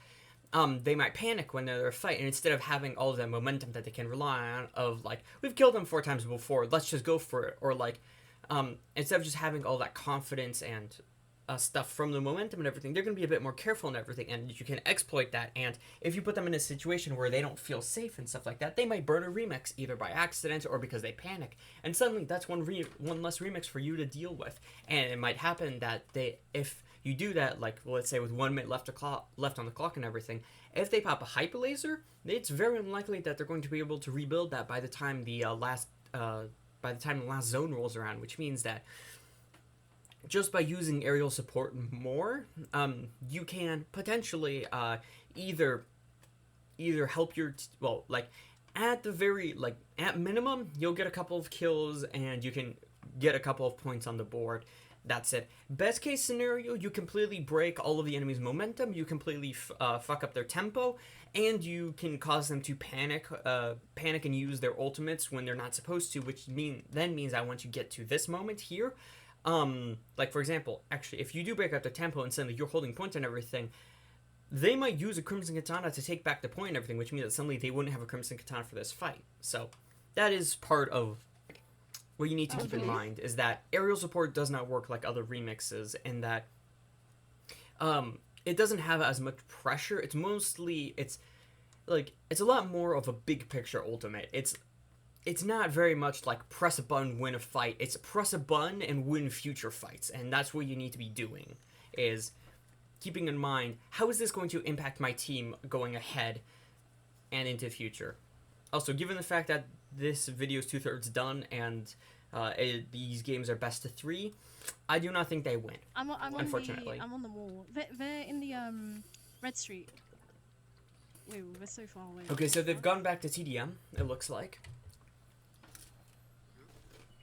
Speaker 1: they might panic when they're in a fight, and instead of having all of that momentum that they can rely on of, like, we've killed them 4 times before, let's just go for it, or like, instead of just having all that confidence and stuff from the momentum and everything, they're going to be a bit more careful and everything, and you can exploit that. And if you put them in a situation where they don't feel safe and stuff like that, they might burn a remix either by accident or because they panic, and suddenly that's one less remix for you to deal with. And it might happen that if you do that, like, well, let's say with 1 minute left on the clock and everything, if they pop a hyper laser, it's very unlikely that they're going to be able to rebuild that by the time the last zone rolls around, which means that just by using aerial support more, you can potentially either help your at minimum you'll get a couple of kills and you can get a couple of points on the board. That's it. Best case scenario, you completely break all of the enemy's momentum, you completely fuck up their tempo, and you can cause them to panic and use their ultimates when they're not supposed to, which means that once you get to this moment here, like for example, actually, if you do break up their tempo and suddenly you're holding points and everything, they might use a Crimson Katana to take back the point and everything, which means that suddenly they wouldn't have a Crimson Katana for this fight. So that is part of what you need to keep in mind, is that aerial support does not work like other remixes in that it doesn't have as much pressure. It's mostly, it's a lot more of a big picture ultimate. It's not very much like press a button, win a fight. It's press a button and win future fights, and that's what you need to be doing, is keeping in mind, how is this going to impact my team going ahead and into the future? Also, given the fact that this video is 2/3 done and these games are best of 3, I do not think they win. Unfortunately.
Speaker 3: I'm on the wall. They're in the red street. Wait, we're so far away.
Speaker 1: Okay, so they've gone back to TDM, it looks like.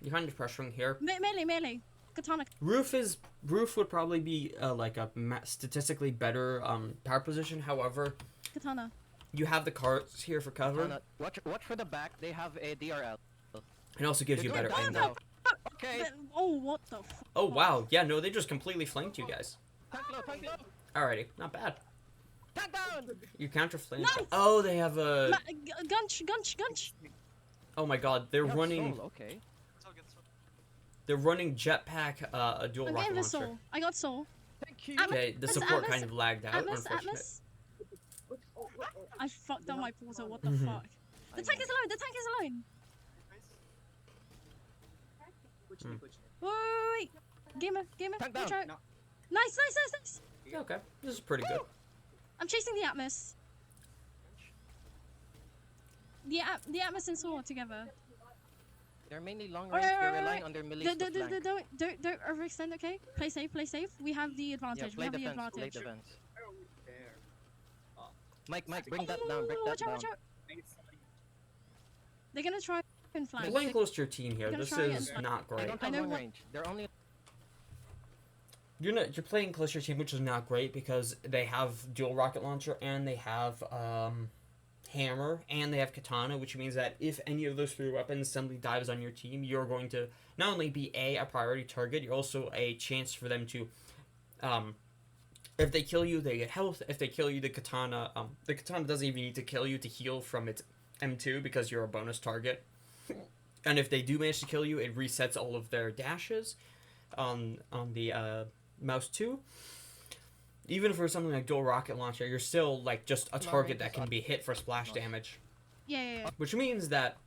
Speaker 1: You're kind of pressuring here.
Speaker 3: Melee. Katana.
Speaker 1: Roof would probably be like a statistically better power position. However,
Speaker 3: Katana.
Speaker 2: You
Speaker 1: have the cards here for cover.
Speaker 2: Watch for the back. They have a DRL.
Speaker 1: It also gives you better angle.
Speaker 2: Okay.
Speaker 3: Oh, what the f-
Speaker 1: Oh, wow. Yeah, no, they just completely flanked you guys.
Speaker 2: Tank low.
Speaker 1: Alrighty, not bad.
Speaker 2: Tank down!
Speaker 1: You counter flanked.
Speaker 3: Nice!
Speaker 1: Oh, they have a...
Speaker 3: Gunch.
Speaker 1: Oh my god, they're running...
Speaker 2: Okay.
Speaker 1: They're running jetpack, a dual
Speaker 3: I'm
Speaker 1: rocket
Speaker 3: getting the
Speaker 1: launcher.
Speaker 3: soul. I got soul.
Speaker 2: Thank you.
Speaker 1: Okay, the support kind of lagged out,
Speaker 3: Atmos.
Speaker 1: unfortunately.
Speaker 3: I fucked up my portal. What the
Speaker 1: Mhm.
Speaker 3: fuck? The tank is alone. Wait. Gamer.
Speaker 2: Tank
Speaker 3: Watch
Speaker 2: down.
Speaker 3: out.
Speaker 5: No.
Speaker 3: Nice.
Speaker 1: Yeah, okay, this is pretty good.
Speaker 3: I'm chasing the Atmos. The Atmos and Soul are together.
Speaker 2: They're mainly long range. They're relying on their melee to flank.
Speaker 3: Don't overextend, okay? Play safe. We have the advantage.
Speaker 2: Yeah, play defense. Mike, bring that down. Break that down.
Speaker 3: Watch out. They're gonna try and flank.
Speaker 1: Playing close to your team here,
Speaker 3: Gonna
Speaker 1: this
Speaker 3: try
Speaker 1: is
Speaker 3: and-
Speaker 1: not
Speaker 2: They
Speaker 1: great.
Speaker 2: don't
Speaker 3: I
Speaker 2: have
Speaker 3: know
Speaker 2: long
Speaker 3: what-
Speaker 2: range. They're only.
Speaker 1: You're playing close to your team, which is not great because they have dual rocket launcher and they have hammer and they have katana, which means that if any of those 3 weapons suddenly dives on your team, you're going to not only be a priority target, you're also a chance for them to if they kill you, they get health. If they kill you, the katana doesn't even need to kill you to heal from its M2 because you're a bonus target. And if they do manage to kill you, it resets all of their dashes on the mouse 2. Even for something like dual rocket launcher, you're still like just a target that can be hit for splash damage.
Speaker 3: Yeah.
Speaker 1: Which means that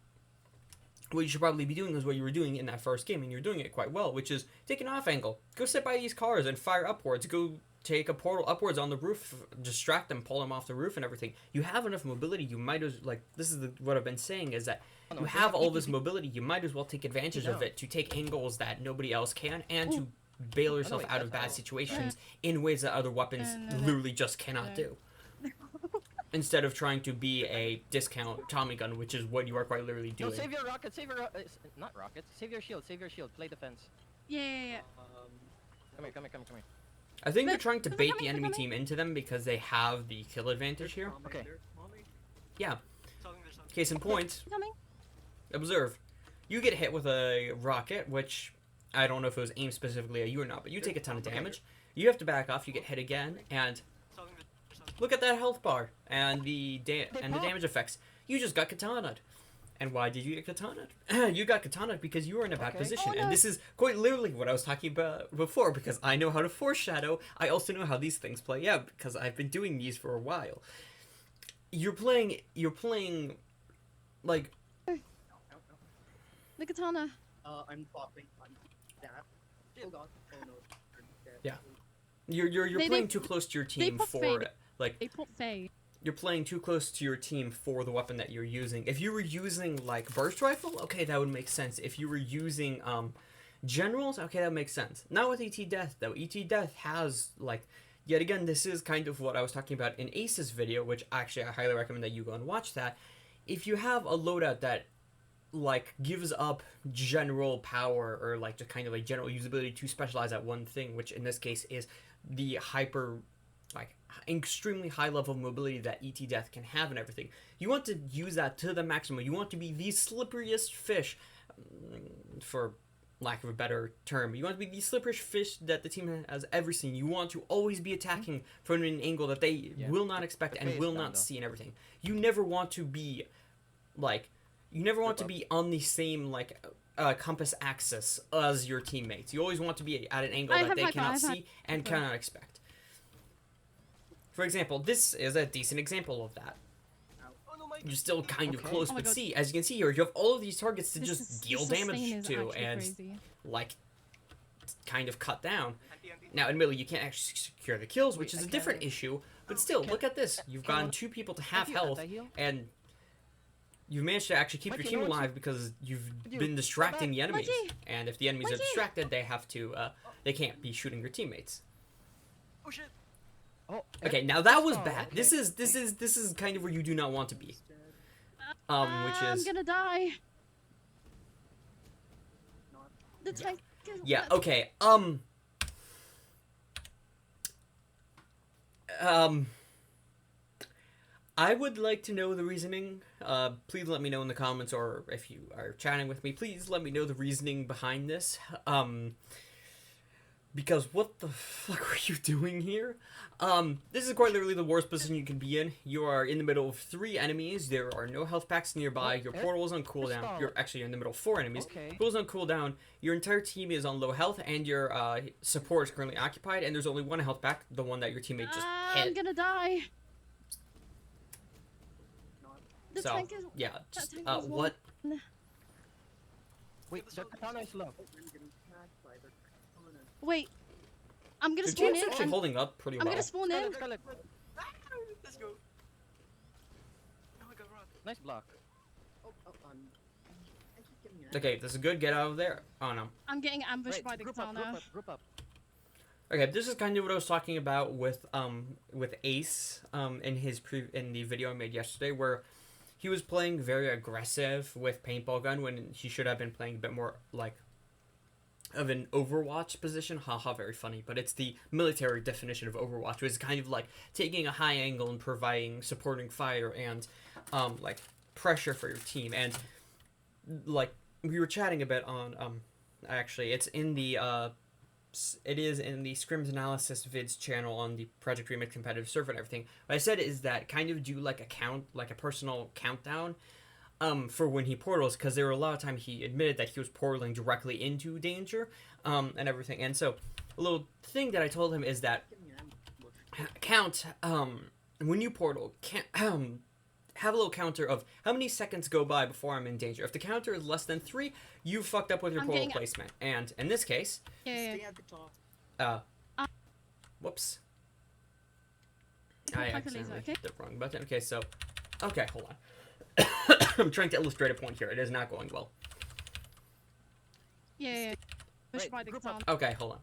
Speaker 1: what you should probably be doing is what you were doing in that first game, and you're doing it quite well, which is take an off angle. Go sit by these cars and fire upwards. Go take a portal upwards on the roof, distract them, pull them off the roof and everything. You have enough mobility, you might as this is what I've been saying, is that you have all this mobility, you might as well take advantage of it to take angles that nobody else can, and to bail yourself out of bad situations in ways that other weapons literally just cannot do. Instead of trying to be a discount Tommy gun, which is what you are quite literally
Speaker 2: No,
Speaker 1: doing.
Speaker 2: save your rocket. Not rocket. Save your shield. Play defense.
Speaker 3: Yeah.
Speaker 2: Come here.
Speaker 1: I think they're trying to
Speaker 3: They're
Speaker 1: bait
Speaker 3: coming,
Speaker 1: the
Speaker 3: they're
Speaker 1: enemy
Speaker 3: coming.
Speaker 1: team into them because they have the kill advantage here.
Speaker 2: Okay.
Speaker 1: Yeah. Case in point,
Speaker 3: Coming.
Speaker 1: observe. You get hit with a rocket, which I don't know if it was aimed specifically at you or not, but you take a ton of damage. You have to back off, you get hit again, and look at that health bar and the damage effects. You just got katana'd. And why did you get katana'd? You got katana'd because you were in a bad position.
Speaker 3: Oh, no.
Speaker 1: And this is quite literally what I was talking about before, because I know how to foreshadow. I also know how these things play out, because I've been doing these for a while. You're playing, like...
Speaker 3: The katana.
Speaker 5: I'm popping on that. Hold on. Oh no.
Speaker 1: Yeah. You're
Speaker 3: They-
Speaker 1: playing
Speaker 3: they-
Speaker 1: too close to your team
Speaker 3: put
Speaker 1: for
Speaker 3: Fade.
Speaker 1: like
Speaker 3: They put Faye.
Speaker 1: you're playing too close to your team for the weapon that you're using. If you were using like burst rifle, okay, that would make sense. If you were using generals, okay, that makes sense. Not with ET Death though. ET Death has like, yet again, this is kind of what I was talking about in Ace's video, which actually I highly recommend that you go and watch that. If you have a loadout that like gives up general power or like just kind of like general usability to specialize at one thing, which in this case is the hyper like extremely high level of mobility that ET Death can have and everything, you want to use that to the maximum. You want to be the slipperiest fish, for lack of a better term. You want to be the slipperiest fish that the team has ever seen. You want to always be attacking from an angle that they will not expect
Speaker 2: The
Speaker 1: and
Speaker 2: face
Speaker 1: will
Speaker 2: down,
Speaker 1: not
Speaker 2: though.
Speaker 1: see and everything. You never want to be like, you never want to be on the same like compass axis as your teammates. You always want to be at an angle
Speaker 3: I
Speaker 1: that
Speaker 3: have
Speaker 1: they
Speaker 3: hyper, I
Speaker 1: cannot
Speaker 3: have
Speaker 1: see and
Speaker 3: hyper.
Speaker 1: cannot expect. For example, this is a decent example of that.
Speaker 4: Oh no, my.
Speaker 1: You're still kind of
Speaker 2: Okay.
Speaker 1: close,
Speaker 3: Oh my
Speaker 1: but
Speaker 3: God.
Speaker 1: see, as you can see here, you have all of these targets to
Speaker 3: This
Speaker 1: just
Speaker 3: is-
Speaker 1: deal
Speaker 3: this sustain
Speaker 1: damage
Speaker 3: is
Speaker 1: to
Speaker 3: actually
Speaker 1: and
Speaker 3: crazy.
Speaker 1: like kind of cut down.
Speaker 4: Anti.
Speaker 1: Now, admittedly, you can't actually secure the kills, which
Speaker 2: Wait,
Speaker 1: is a
Speaker 2: I
Speaker 1: different
Speaker 2: can't-
Speaker 1: issue. But
Speaker 2: Oh,
Speaker 1: still,
Speaker 2: can-
Speaker 1: look at this. You've
Speaker 2: can
Speaker 1: gotten
Speaker 2: I-
Speaker 1: 2 people to
Speaker 2: Thank
Speaker 1: half
Speaker 2: you,
Speaker 1: health,
Speaker 2: anti-heal.
Speaker 1: and you've managed to actually keep
Speaker 2: Mikey,
Speaker 1: your team
Speaker 2: no one's-
Speaker 1: alive because you've
Speaker 2: you-
Speaker 1: been distracting the enemies.
Speaker 3: Mikey!
Speaker 1: And if the enemies are
Speaker 3: Mikey!
Speaker 1: distracted, they have to. They can't be shooting your teammates.
Speaker 4: Oh shit.
Speaker 2: Oh,
Speaker 1: Okay, now that was
Speaker 2: Oh,
Speaker 1: bad.
Speaker 2: okay.
Speaker 1: This is kind of where you do not want to be. Which
Speaker 3: I'm
Speaker 1: is
Speaker 3: gonna die. The
Speaker 5: Yeah.
Speaker 3: tank is
Speaker 1: yeah.
Speaker 3: left.
Speaker 1: Okay. I would like to know the reasoning. Please let me know in the comments, or if you are chatting with me, please let me know the reasoning behind this. Because what the fuck are you doing here? This is quite literally the worst position you can be in. You are in the middle of 3 enemies. There are no health packs nearby. Your portal is on cooldown.
Speaker 2: stall.
Speaker 1: You're actually in the middle of 4 enemies.
Speaker 2: Okay.
Speaker 1: Portal's on cooldown. Your entire team is on low health, and your support is currently occupied. And there's only 1 health pack, the one that your teammate just
Speaker 3: I'm
Speaker 1: hit.
Speaker 3: gonna die. The
Speaker 1: So
Speaker 3: tank is.
Speaker 1: yeah,
Speaker 3: that
Speaker 1: just
Speaker 3: tank is
Speaker 1: what?
Speaker 2: Wait, the katana is low.
Speaker 3: Wait. I'm gonna
Speaker 1: Your
Speaker 3: spawn
Speaker 1: team's
Speaker 3: in.
Speaker 1: actually holding up pretty
Speaker 3: I'm
Speaker 1: well.
Speaker 3: gonna spawn in.
Speaker 2: Skeleton.
Speaker 4: Ah, let's go. Oh my god, run.
Speaker 2: Nice block.
Speaker 1: Okay, this is good. Get out of there. Oh no.
Speaker 3: I'm getting ambushed
Speaker 2: Wait,
Speaker 3: by the
Speaker 2: group up,
Speaker 3: katana.
Speaker 2: group up.
Speaker 1: Okay, this is kind of what I was talking about with Ace in the video I made yesterday, where he was playing very aggressive with paintball gun when he should have been playing a bit more like of an Overwatch position. Haha, very funny, but it's the military definition of Overwatch, which is kind of like taking a high angle and providing supporting fire and like pressure for your team. And like we were chatting a bit on actually it's in the it is in the Scrims Analysis vids channel on the Project Remix competitive server and everything. What I said is that kind of do like a personal countdown for when he portals, because there were a lot of times he admitted that he was portaling directly into danger and everything. And so a little thing that I told him is that count when you portal, have a little counter of how many seconds go by before I'm in danger. If the counter is less than 3, you fucked up with your
Speaker 3: I'm
Speaker 1: portal
Speaker 3: getting-
Speaker 1: placement. And in this case,
Speaker 3: Yeah, yeah,
Speaker 5: Stay
Speaker 3: yeah.
Speaker 5: at the top.
Speaker 1: whoops.
Speaker 3: Put
Speaker 1: I
Speaker 3: back a laser,
Speaker 1: accidentally
Speaker 3: okay?
Speaker 1: hit the wrong button. Okay, so, okay, hold on. I'm trying to illustrate a point here. It is not going well.
Speaker 3: Yeah, yeah, yeah. Ambushed
Speaker 2: Wait,
Speaker 3: by the
Speaker 2: group up.
Speaker 3: katana.
Speaker 1: Okay, hold on.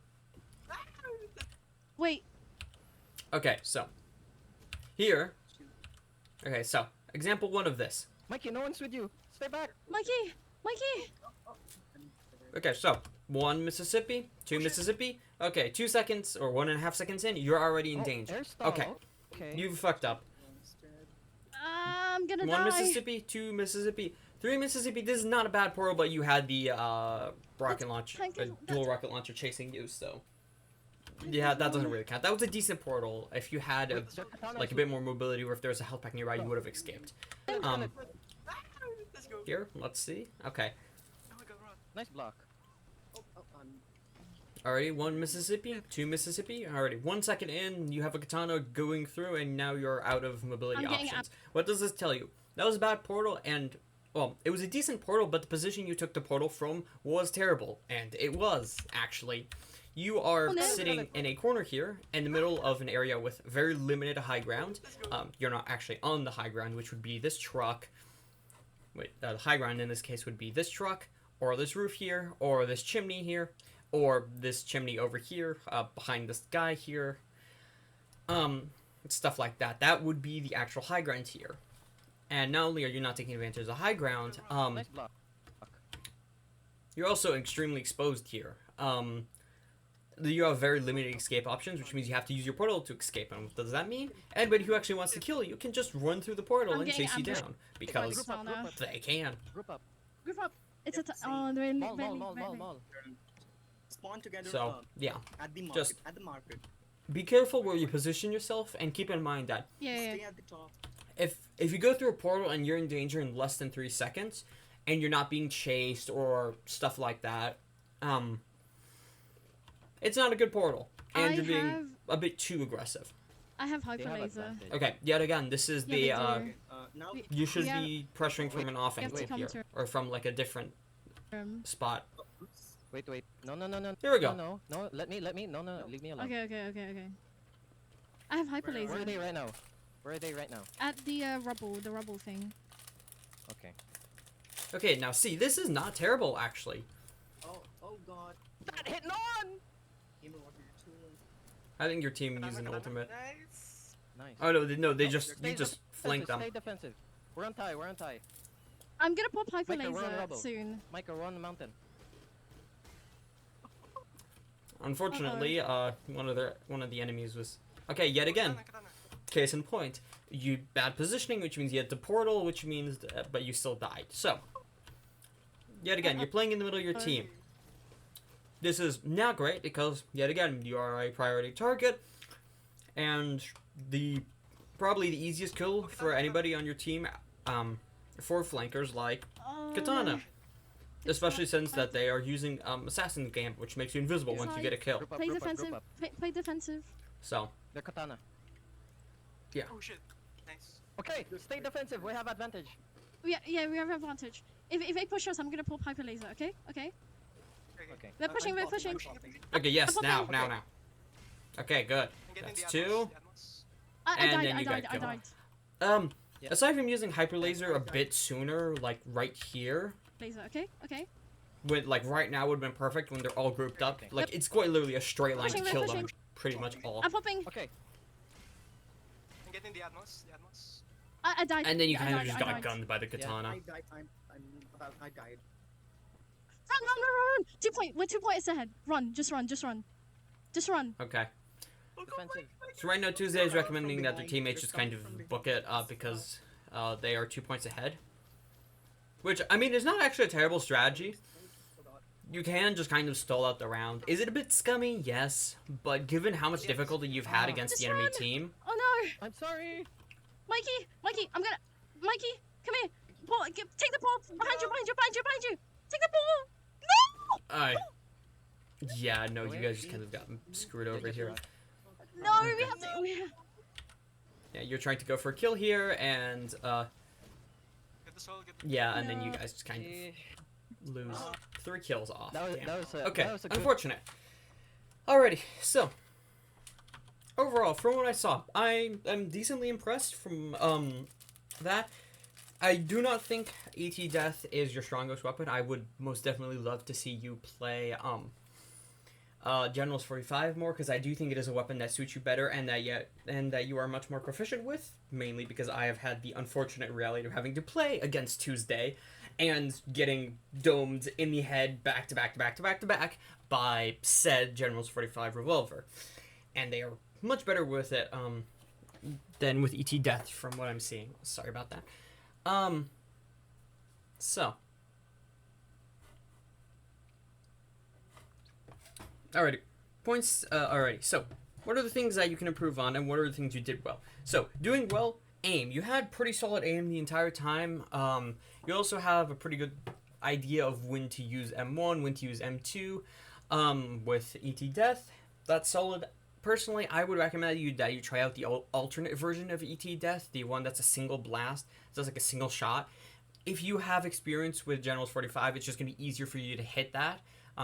Speaker 3: Wait.
Speaker 1: Okay, so, here, okay, so, example 1 of this.
Speaker 2: Mikey, no one's with you. Stay back.
Speaker 3: Mikey! Mikey!
Speaker 1: Okay, so, 1 Mississippi, 2 Mississippi. Okay, 2 seconds, or 1.5 seconds in, you're already in
Speaker 2: Oh,
Speaker 1: danger.
Speaker 2: air stall.
Speaker 1: Okay,
Speaker 2: Okay.
Speaker 1: you fucked up.
Speaker 3: I'm gonna
Speaker 1: 1
Speaker 3: die.
Speaker 1: Mississippi, 2 Mississippi, 3 Mississippi. This is not a bad portal, but you had the rocket launcher,
Speaker 3: tank is-
Speaker 1: dual rocket launcher chasing you, so yeah, that doesn't really count. That was a decent portal. If you had
Speaker 2: Wait, the katana
Speaker 1: like
Speaker 2: is
Speaker 1: a bit more mobility, or if there was a health pack nearby, you would have escaped.
Speaker 2: skeleton.
Speaker 4: Let's go.
Speaker 1: Here, let's see. Okay,
Speaker 4: Oh my god, run.
Speaker 2: Nice block.
Speaker 1: already 1 Mississippi, 2 Mississippi. Already 1 second in, you have a katana going through, and now you're out of mobility
Speaker 3: I'm getting
Speaker 1: options. What does this tell you? That was a bad portal, and well, it was a decent portal, but the position you took the portal from was terrible, and it was actually. You are
Speaker 3: Oh, no.
Speaker 1: sitting in a corner here in the middle of an area with very limited high ground. You're not actually on the high ground, which would be this truck. Wait, the high ground in this case would be this truck, or this roof here, or this chimney here, or this chimney over here, behind this guy here. Stuff like that. That would be the actual high ground here. And not only are you not taking advantage of the high ground,
Speaker 2: Nice block.
Speaker 1: you're also extremely exposed here. You have very limited escape options, which means you have to use your portal to escape. And what does that mean? Anybody who actually wants to kill you can just run through the portal
Speaker 3: I'm
Speaker 1: and
Speaker 3: getting
Speaker 1: chase you
Speaker 3: ambushed.
Speaker 1: down. Because
Speaker 2: Group up, group up.
Speaker 1: they can.
Speaker 2: Group up.
Speaker 3: Group up. It's a oh, they're in
Speaker 2: Mall.
Speaker 5: Spawn together
Speaker 1: So, yeah.
Speaker 5: at the market.
Speaker 1: Just-
Speaker 5: At the market.
Speaker 1: Be careful where you position yourself, and keep in mind that
Speaker 3: Yeah.
Speaker 5: Stay at the top.
Speaker 1: if you go through a portal and you're in danger in less than 3 seconds, and you're not being chased or stuff like that, it's not a good portal, and
Speaker 3: I
Speaker 1: you're being
Speaker 3: have
Speaker 1: a bit too aggressive.
Speaker 3: I have
Speaker 2: They
Speaker 3: hyper
Speaker 2: have
Speaker 3: laser.
Speaker 2: advantage.
Speaker 1: Okay, yet again, this is
Speaker 3: Yeah,
Speaker 1: the
Speaker 3: they do.
Speaker 5: Okay. Now
Speaker 3: We-
Speaker 1: you should
Speaker 3: Yeah.
Speaker 1: be pressuring from
Speaker 2: Wait,
Speaker 1: an off
Speaker 3: we have to
Speaker 1: angle
Speaker 3: come
Speaker 1: here,
Speaker 3: to-
Speaker 1: or from like a different spot.
Speaker 5: oops.
Speaker 2: Wait. No.
Speaker 1: Here we go.
Speaker 2: No. Let me. No. Leave me alone.
Speaker 3: Okay. I have hyper
Speaker 5: Where
Speaker 2: Where are
Speaker 3: laser
Speaker 2: they right now? Where are they right now?
Speaker 3: at the the rubble thing.
Speaker 2: Okay.
Speaker 1: Okay, now see, this is not terrible actually.
Speaker 5: Oh god.
Speaker 2: That hit no one!
Speaker 5: Gamer water tool.
Speaker 1: I think your team used an ultimate.
Speaker 4: Nice.
Speaker 2: Nice.
Speaker 1: Oh no, they
Speaker 5: No,
Speaker 1: just
Speaker 5: they're
Speaker 1: you just flanked them.
Speaker 2: Stay defensive. We're on tie.
Speaker 3: I'm gonna pop hyper
Speaker 2: Micah, we're on
Speaker 3: laser
Speaker 2: rubble.
Speaker 3: soon.
Speaker 2: Micah, we're on the mountain.
Speaker 1: Unfortunately, one of the enemies was okay. Yet again,
Speaker 4: Katana.
Speaker 1: case in point, you bad positioning, which means you had the portal, which means but you still died. So, yet again, you're playing in the middle of your team. This is not great because yet again you are a priority target, and probably the easiest kill for anybody on your team, for flankers like Katana. Especially since that they are using Assassin's Gambit, which makes you invisible
Speaker 3: It's
Speaker 1: once you
Speaker 3: like-
Speaker 1: get a kill.
Speaker 2: Group up,
Speaker 3: Play
Speaker 2: group up,
Speaker 3: defensive.
Speaker 2: group up.
Speaker 3: Play defensive.
Speaker 1: So,
Speaker 2: They're katana.
Speaker 4: Oh shit. Nice.
Speaker 2: Okay, stay defensive. We have advantage.
Speaker 3: Yeah, we have advantage. If they push us, I'm gonna pop hyper laser. Okay.
Speaker 2: Okay.
Speaker 3: They're pushing. We're pushing.
Speaker 1: okay, yes,
Speaker 3: I'm
Speaker 1: now.
Speaker 3: popping.
Speaker 1: Okay, good.
Speaker 4: I'm getting
Speaker 1: That's
Speaker 4: the
Speaker 1: two.
Speaker 4: Atmos, the Atmos.
Speaker 3: I
Speaker 1: And
Speaker 3: died.
Speaker 1: then
Speaker 3: I
Speaker 1: you got
Speaker 3: died. I
Speaker 1: killed.
Speaker 3: died.
Speaker 2: Yeah.
Speaker 1: Aside from using hyper laser a bit sooner, like right here,
Speaker 3: Laser. Okay.
Speaker 1: with like right now would have been perfect when they're all grouped up.
Speaker 2: Okay.
Speaker 1: Like it's quite literally a straight line to
Speaker 3: Pushing,
Speaker 1: kill
Speaker 3: pushing.
Speaker 1: them, pretty much all.
Speaker 3: I'm popping.
Speaker 2: Okay.
Speaker 4: I'm getting the Atmos, the Atmos.
Speaker 3: I died.
Speaker 1: And then you
Speaker 3: I
Speaker 1: kind of
Speaker 3: died,
Speaker 1: just
Speaker 3: I
Speaker 1: got
Speaker 3: died.
Speaker 1: gunned by the katana.
Speaker 5: I died. I died.
Speaker 3: Run. 2 point. We're 2 points ahead. Run. Just run.
Speaker 1: Okay.
Speaker 2: Defensive.
Speaker 1: So right now Tuesday is recommending that their teammates just kind of book it because they are 2 points ahead. Which, I mean, is not actually a terrible strategy. You can just kind of stall out the round. Is it a bit scummy? Yes. But given how much difficulty you've had against the
Speaker 3: Just
Speaker 1: enemy
Speaker 3: run.
Speaker 1: team,
Speaker 3: Oh no.
Speaker 2: I'm sorry.
Speaker 3: Mikey. Mikey, come here. Take the ball. Behind you. Take the ball. No.
Speaker 1: yeah, no, you guys just kind of got screwed over here.
Speaker 3: No, we have to.
Speaker 1: Yeah, you're trying to go for a kill here, and
Speaker 4: Get the soul, get the
Speaker 1: yeah, and then you
Speaker 3: No.
Speaker 1: guys just kind
Speaker 2: Eh,
Speaker 1: of lose 3 kills off. Damn.
Speaker 2: that was a,
Speaker 1: Okay,
Speaker 2: that was a good.
Speaker 1: unfortunate. Alrighty, so overall, from what I saw, I am decently impressed from that. I do not think ET Death is your strongest weapon. I would most definitely love to see you play Generals 45 more, because I do think it is a weapon that suits you better and that you are much more proficient with, mainly because I have had the unfortunate reality of having to play against Tuesday and getting domed in the head back to back by said Generals 45 revolver. And they are much better with it than with ET Death from what I'm seeing. Sorry about that. So. Alrighty. Points, alrighty. So, what are the things that you can improve on, and what are the things you did well? So, doing well, aim. You had pretty solid aim the entire time. You also have a pretty good idea of when to use M1, when to use M2. With ET Death, that's solid. Personally, I would recommend that you try out the alternate version of ET Death, the one that's a single blast, so it's like a single shot. If you have experience with Generals 45, it's just going to be easier for you to hit that.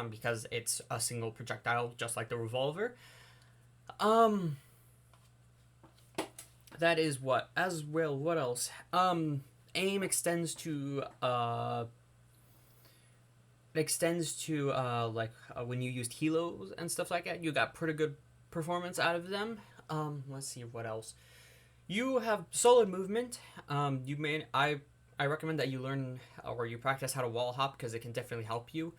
Speaker 1: because it's a single projectile, just like the revolver. That is what. As well, what else? Aim extends to when you used helos and stuff like that. You got pretty good performance out of them. Let's see what else. You have solid movement. I recommend that you learn or you practice how to wall hop because it can definitely help you.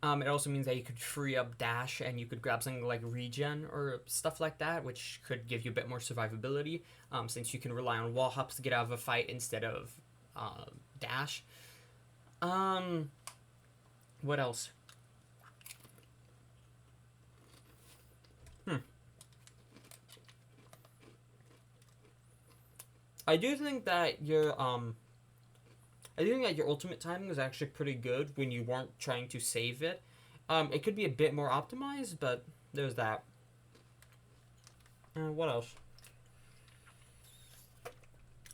Speaker 1: It also means that you could free up dash and you could grab something like regen or stuff like that, which could give you a bit more survivability, since you can rely on wall hops to get out of a fight instead of dash. What else? I do think that your ultimate timing is actually pretty good when you weren't trying to save it. It could be a bit more optimized, but there's that. What else?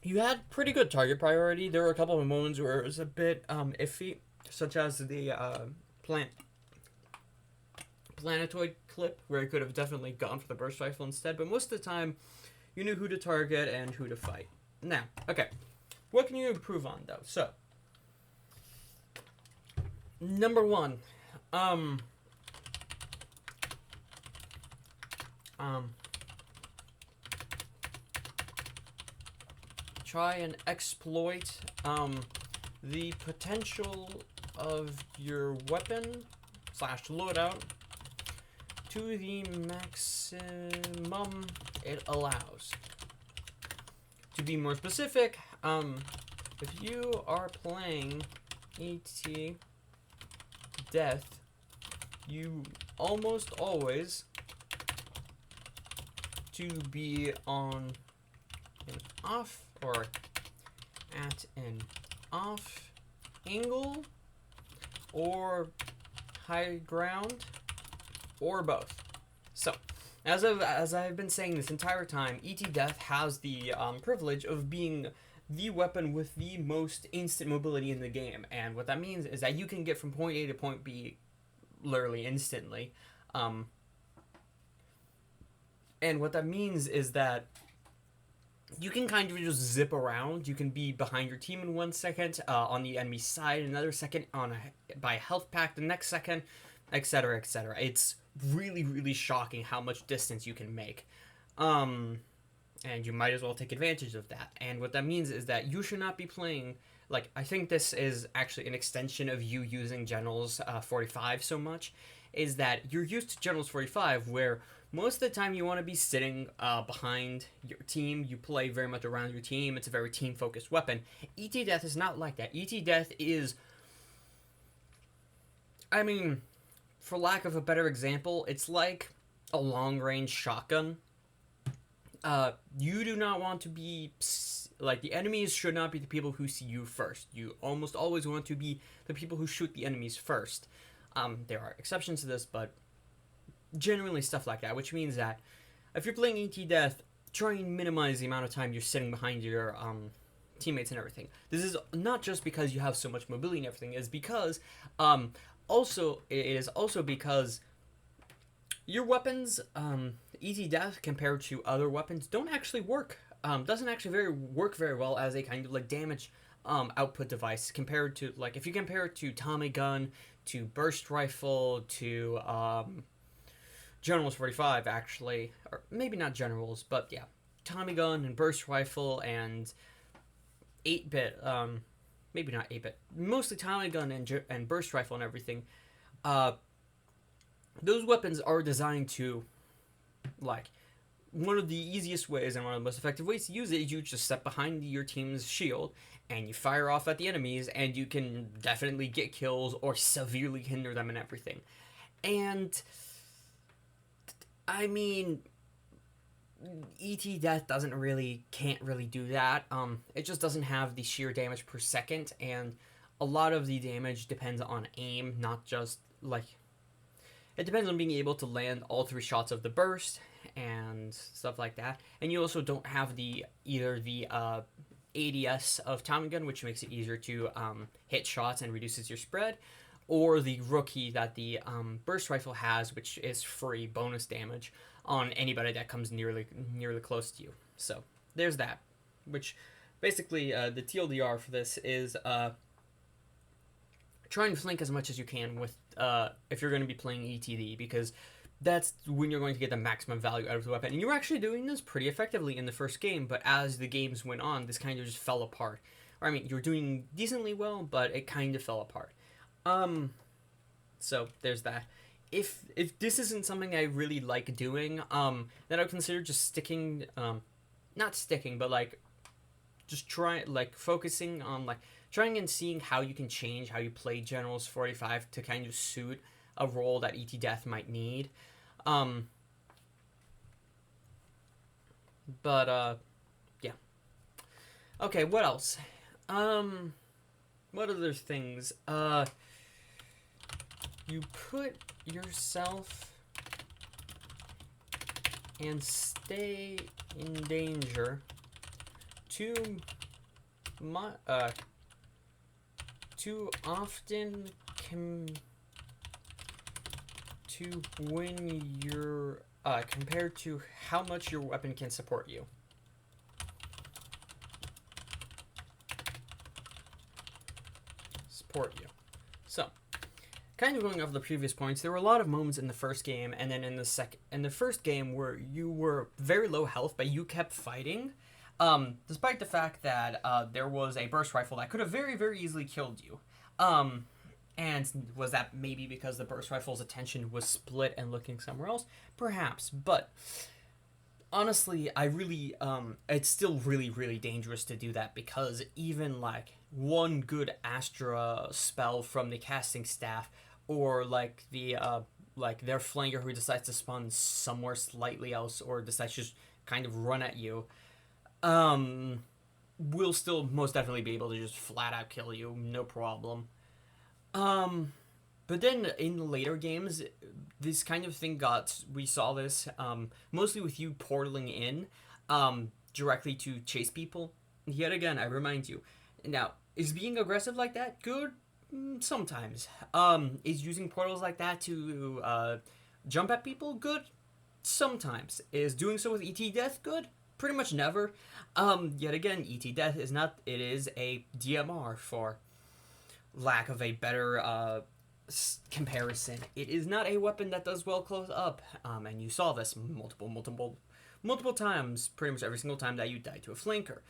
Speaker 1: You had pretty good target priority. There were a couple of moments where it was a bit iffy, such as the planetoid clip, where you could have definitely gone for the burst rifle instead, but most of the time, you knew who to target and who to fight. Now, okay, what can you improve on, though? So, number one, try and exploit the potential of your weapon / loadout to the maximum it allows. To be more specific, if you are playing ET Death, you almost always to be on an off or at an off angle or high ground or both. So, as I've been saying this entire time, ET Death has the privilege of being the weapon with the most instant mobility in the game, and what that means is that you can get from point A to point B literally instantly. And what that means is that you can kind of just zip around. You can be behind your team in 1 second, on the enemy side another second, by a health pack the next second, etc., etc. It's really, really shocking how much distance you can make. And you might as well take advantage of that. And what that means is that you should not be playing, like, I think this is actually an extension of you using Generals 45 so much, is that you're used to Generals 45 where most of the time you want to be sitting behind your team. You play very much around your team. It's a very team-focused weapon. ET Death is not like that. ET Death is, I mean, for lack of a better example, it's like a long-range shotgun. You do not want to be, like, the enemies should not be the people who see you first. You almost always want to be the people who shoot the enemies first. There are exceptions to this, but generally stuff like that, which means that if you're playing ET Death, try and minimize the amount of time you're sitting behind your teammates and everything. This is not just because you have so much mobility and everything, it's because it is also because your weapons, ET Death compared to other weapons, don't actually work. Doesn't actually work very well as a kind of like damage output device compared to, like, if you compare it to Tommy Gun, to Burst Rifle, to Generals 45 actually, or maybe not Generals, but yeah, Tommy Gun and Burst Rifle and 8-bit, maybe not 8-bit, mostly Tommy Gun and Burst Rifle and everything. Those weapons are designed to, like, one of the easiest ways and one of the most effective ways to use it is you just step behind your team's shield and you fire off at the enemies, and you can definitely get kills or severely hinder them and everything. And I mean, ET Death can't really do that. It just doesn't have the sheer damage per second, and a lot of the damage depends on aim, not just, like, it depends on being able to land all 3 shots of the burst and stuff like that. And you also don't have the ADS of Tommy Gun, which makes it easier to hit shots and reduces your spread, or the rookie that the burst rifle has, which is free bonus damage on anybody that comes nearly close to you. So there's that, which basically the TLDR for this is try and flank as much as you can with if you're going to be playing ETD, because that's when you're going to get the maximum value out of the weapon. And you were actually doing this pretty effectively in the first game, but as the games went on, this kind of just fell apart. Or I mean, you were doing decently well, but it kind of fell apart. So there's that. If this isn't something I really like doing, then I would consider just sticking, not sticking, but like just focusing on trying and seeing how you can change how you play Generals 45 to kind of suit a role that ET Death might need. Yeah. Okay, what else? What other things? You put yourself and stay in danger too often to when you're compared to how much your weapon can support you. So, kind of going off the previous points, there were a lot of moments in the first game and then in the first game where you were very low health, but you kept fighting, despite the fact that there was a burst rifle that could have very, very easily killed you. And was that maybe because the burst rifle's attention was split and looking somewhere else? Perhaps, but honestly, I really, it's still really, really dangerous to do that, because even one good Astra spell from the casting staff, or their flanker who decides to spawn somewhere slightly else, or decides to just kind of run at you, will still most definitely be able to just flat out kill you, no problem. But then in the later games, this kind of thing we saw this, mostly with you portaling in, directly to chase people. Yet again, I remind you, now, is being aggressive like that good? Sometimes. Is using portals like that to, jump at people good? Sometimes. Is doing so with ET Death good? Pretty much never. Yet again, ET Death is not, it is a DMR for lack of a better, comparison. It is not a weapon that does well close up, and you saw this multiple times, pretty much every single time that you died to a flanker.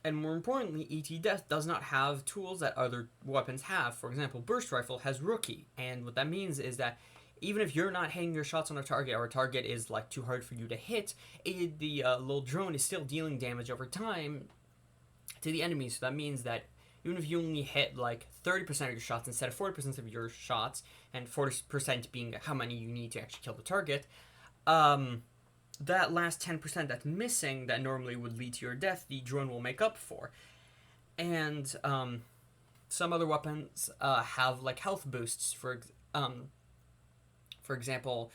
Speaker 1: And more importantly, ET Death does not have tools that other weapons have. For example, Burst Rifle has Rookie, and what that means is that even if you're not hitting your shots on a target, or a target is too hard for you to hit, the little drone is still dealing damage over time to the enemy. So that means that even if you only hit 30% of your shots instead of 40% of your shots, and 40% being how many you need to actually kill the target, that last 10% that's missing that normally would lead to your death, the drone will make up for. And some other weapons have health boosts. For example,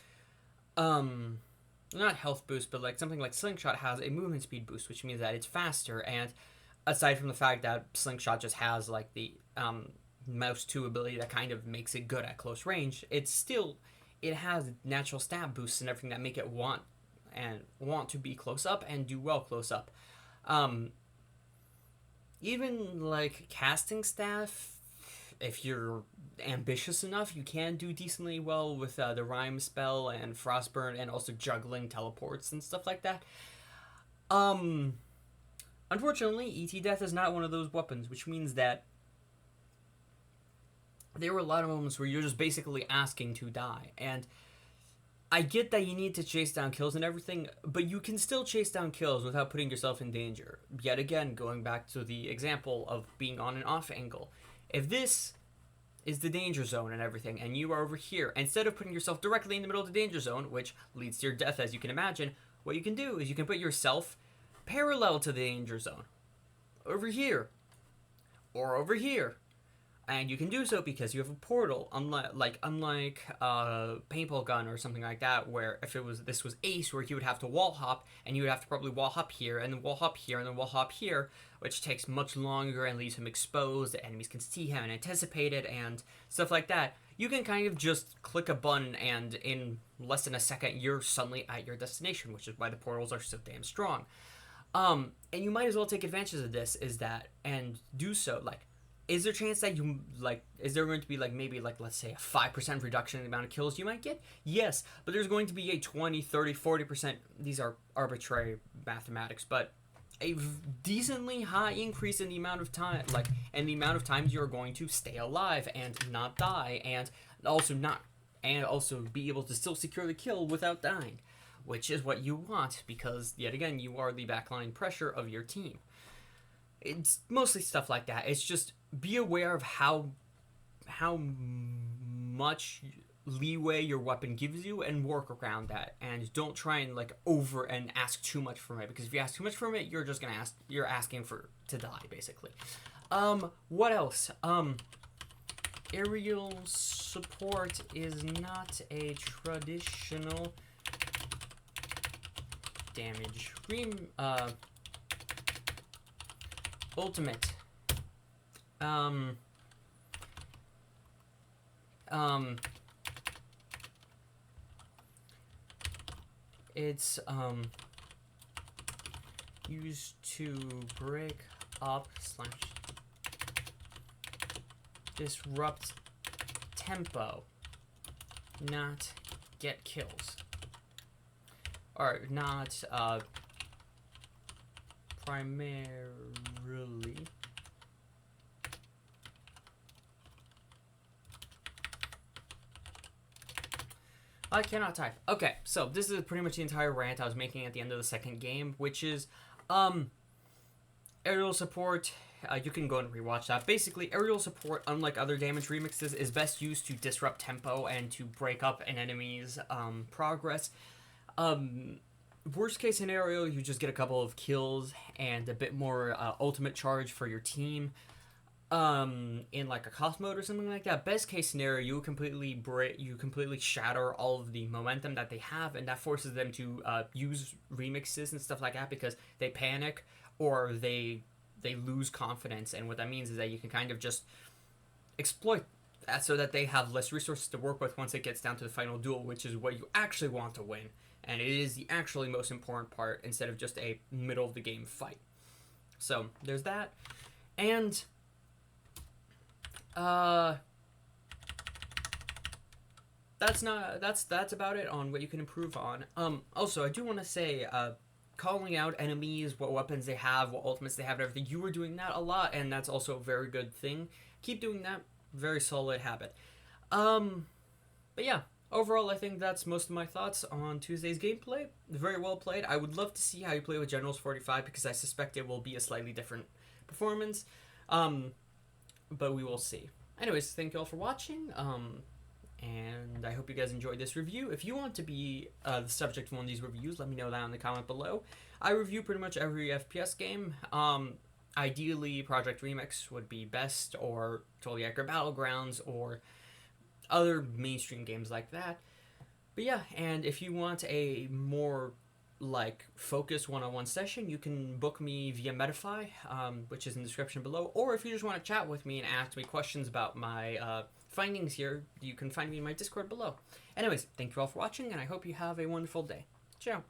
Speaker 1: not health boost, but something like Slingshot has a movement speed boost, which means that it's faster. And aside from the fact that Slingshot just has the mouse 2 ability that kind of makes it good at close range, it has natural stab boosts and everything that make it want to be close up and do well close up. Even casting staff, if you're ambitious enough, you can do decently well with the Rhyme spell and Frostburn, and also juggling teleports and stuff like that. Unfortunately, ET Death is not one of those weapons, which means that there were a lot of moments where you're just basically asking to die. And I get that you need to chase down kills and everything, but you can still chase down kills without putting yourself in danger. Yet again, going back to the example of being on an off angle. If this is the danger zone and everything, and you are over here, instead of putting yourself directly in the middle of the danger zone, which leads to your death as you can imagine, what you can do is you can put yourself parallel to the danger zone. Over here. Or over here. And you can do so because you have a portal, unlike paintball gun or something like that, where if this was Ace, where you would have to wall hop, and you would have to probably wall hop here, and then wall hop here, and then wall hop here, which takes much longer and leaves him exposed. The enemies can see him and anticipate it, and stuff like that. You can kind of just click a button, and in less than a second, you're suddenly at your destination, which is why the portals are so damn strong. And you might as well take advantage of this, and do so, is there a chance that is there going to be maybe let's say a 5% reduction in the amount of kills you might get? Yes, but there's going to be a 20, 30, 40%, these are arbitrary mathematics, but a decently high increase in the amount of time, and the amount of times you're going to stay alive and not die, and also be able to still secure the kill without dying, which is what you want, because yet again, you are the backline pressure of your team. It's mostly stuff like that. It's just be aware of how much leeway your weapon gives you and work around that, and don't try and over and ask too much from it, because if you ask too much from it, you're just gonna you're asking to die basically. What else? Aerial support is not a traditional damage ultimate. It's used to break up / disrupt tempo, not get kills, or not primarily I cannot type. Okay, so this is pretty much the entire rant I was making at the end of the second game, which is aerial support. You can go and rewatch that. Basically, aerial support, unlike other damage remixes, is best used to disrupt tempo and to break up an enemy's progress. Worst case scenario, you just get a couple of kills and a bit more ultimate charge for your team. In a cost mode or something like that. Best case scenario, you completely shatter all of the momentum that they have, and that forces them to use remixes and stuff like that because they panic or they lose confidence. And what that means is that you can kind of just exploit that so that they have less resources to work with once it gets down to the final duel, which is what you actually want to win, and it is the actually most important part instead of just a middle of the game fight. So there's that. And that's about it on what you can improve on. Also, I do want to say, calling out enemies, what weapons they have, what ultimates they have, and everything. You were doing that a lot, and that's also a very good thing. Keep doing that. Very solid habit. But yeah, overall, I think that's most of my thoughts on Tuesday's gameplay. Very well played. I would love to see how you play with Generals 45, because I suspect it will be a slightly different performance. But we will see. Anyways, thank you all for watching, and I hope you guys enjoyed this review. If you want to be the subject of one of these reviews, let me know that in the comment below. I review pretty much every FPS game. Ideally, Project Remix would be best, or Totally Accurate Battlegrounds, or other mainstream games like that. But yeah, and if you want a more focused one-on-one session, you can book me via Metafy, which is in the description below, or if you just want to chat with me and ask me questions about my findings here, you can find me in my Discord below. Anyways, thank you all for watching, and I hope you have a wonderful day. Ciao.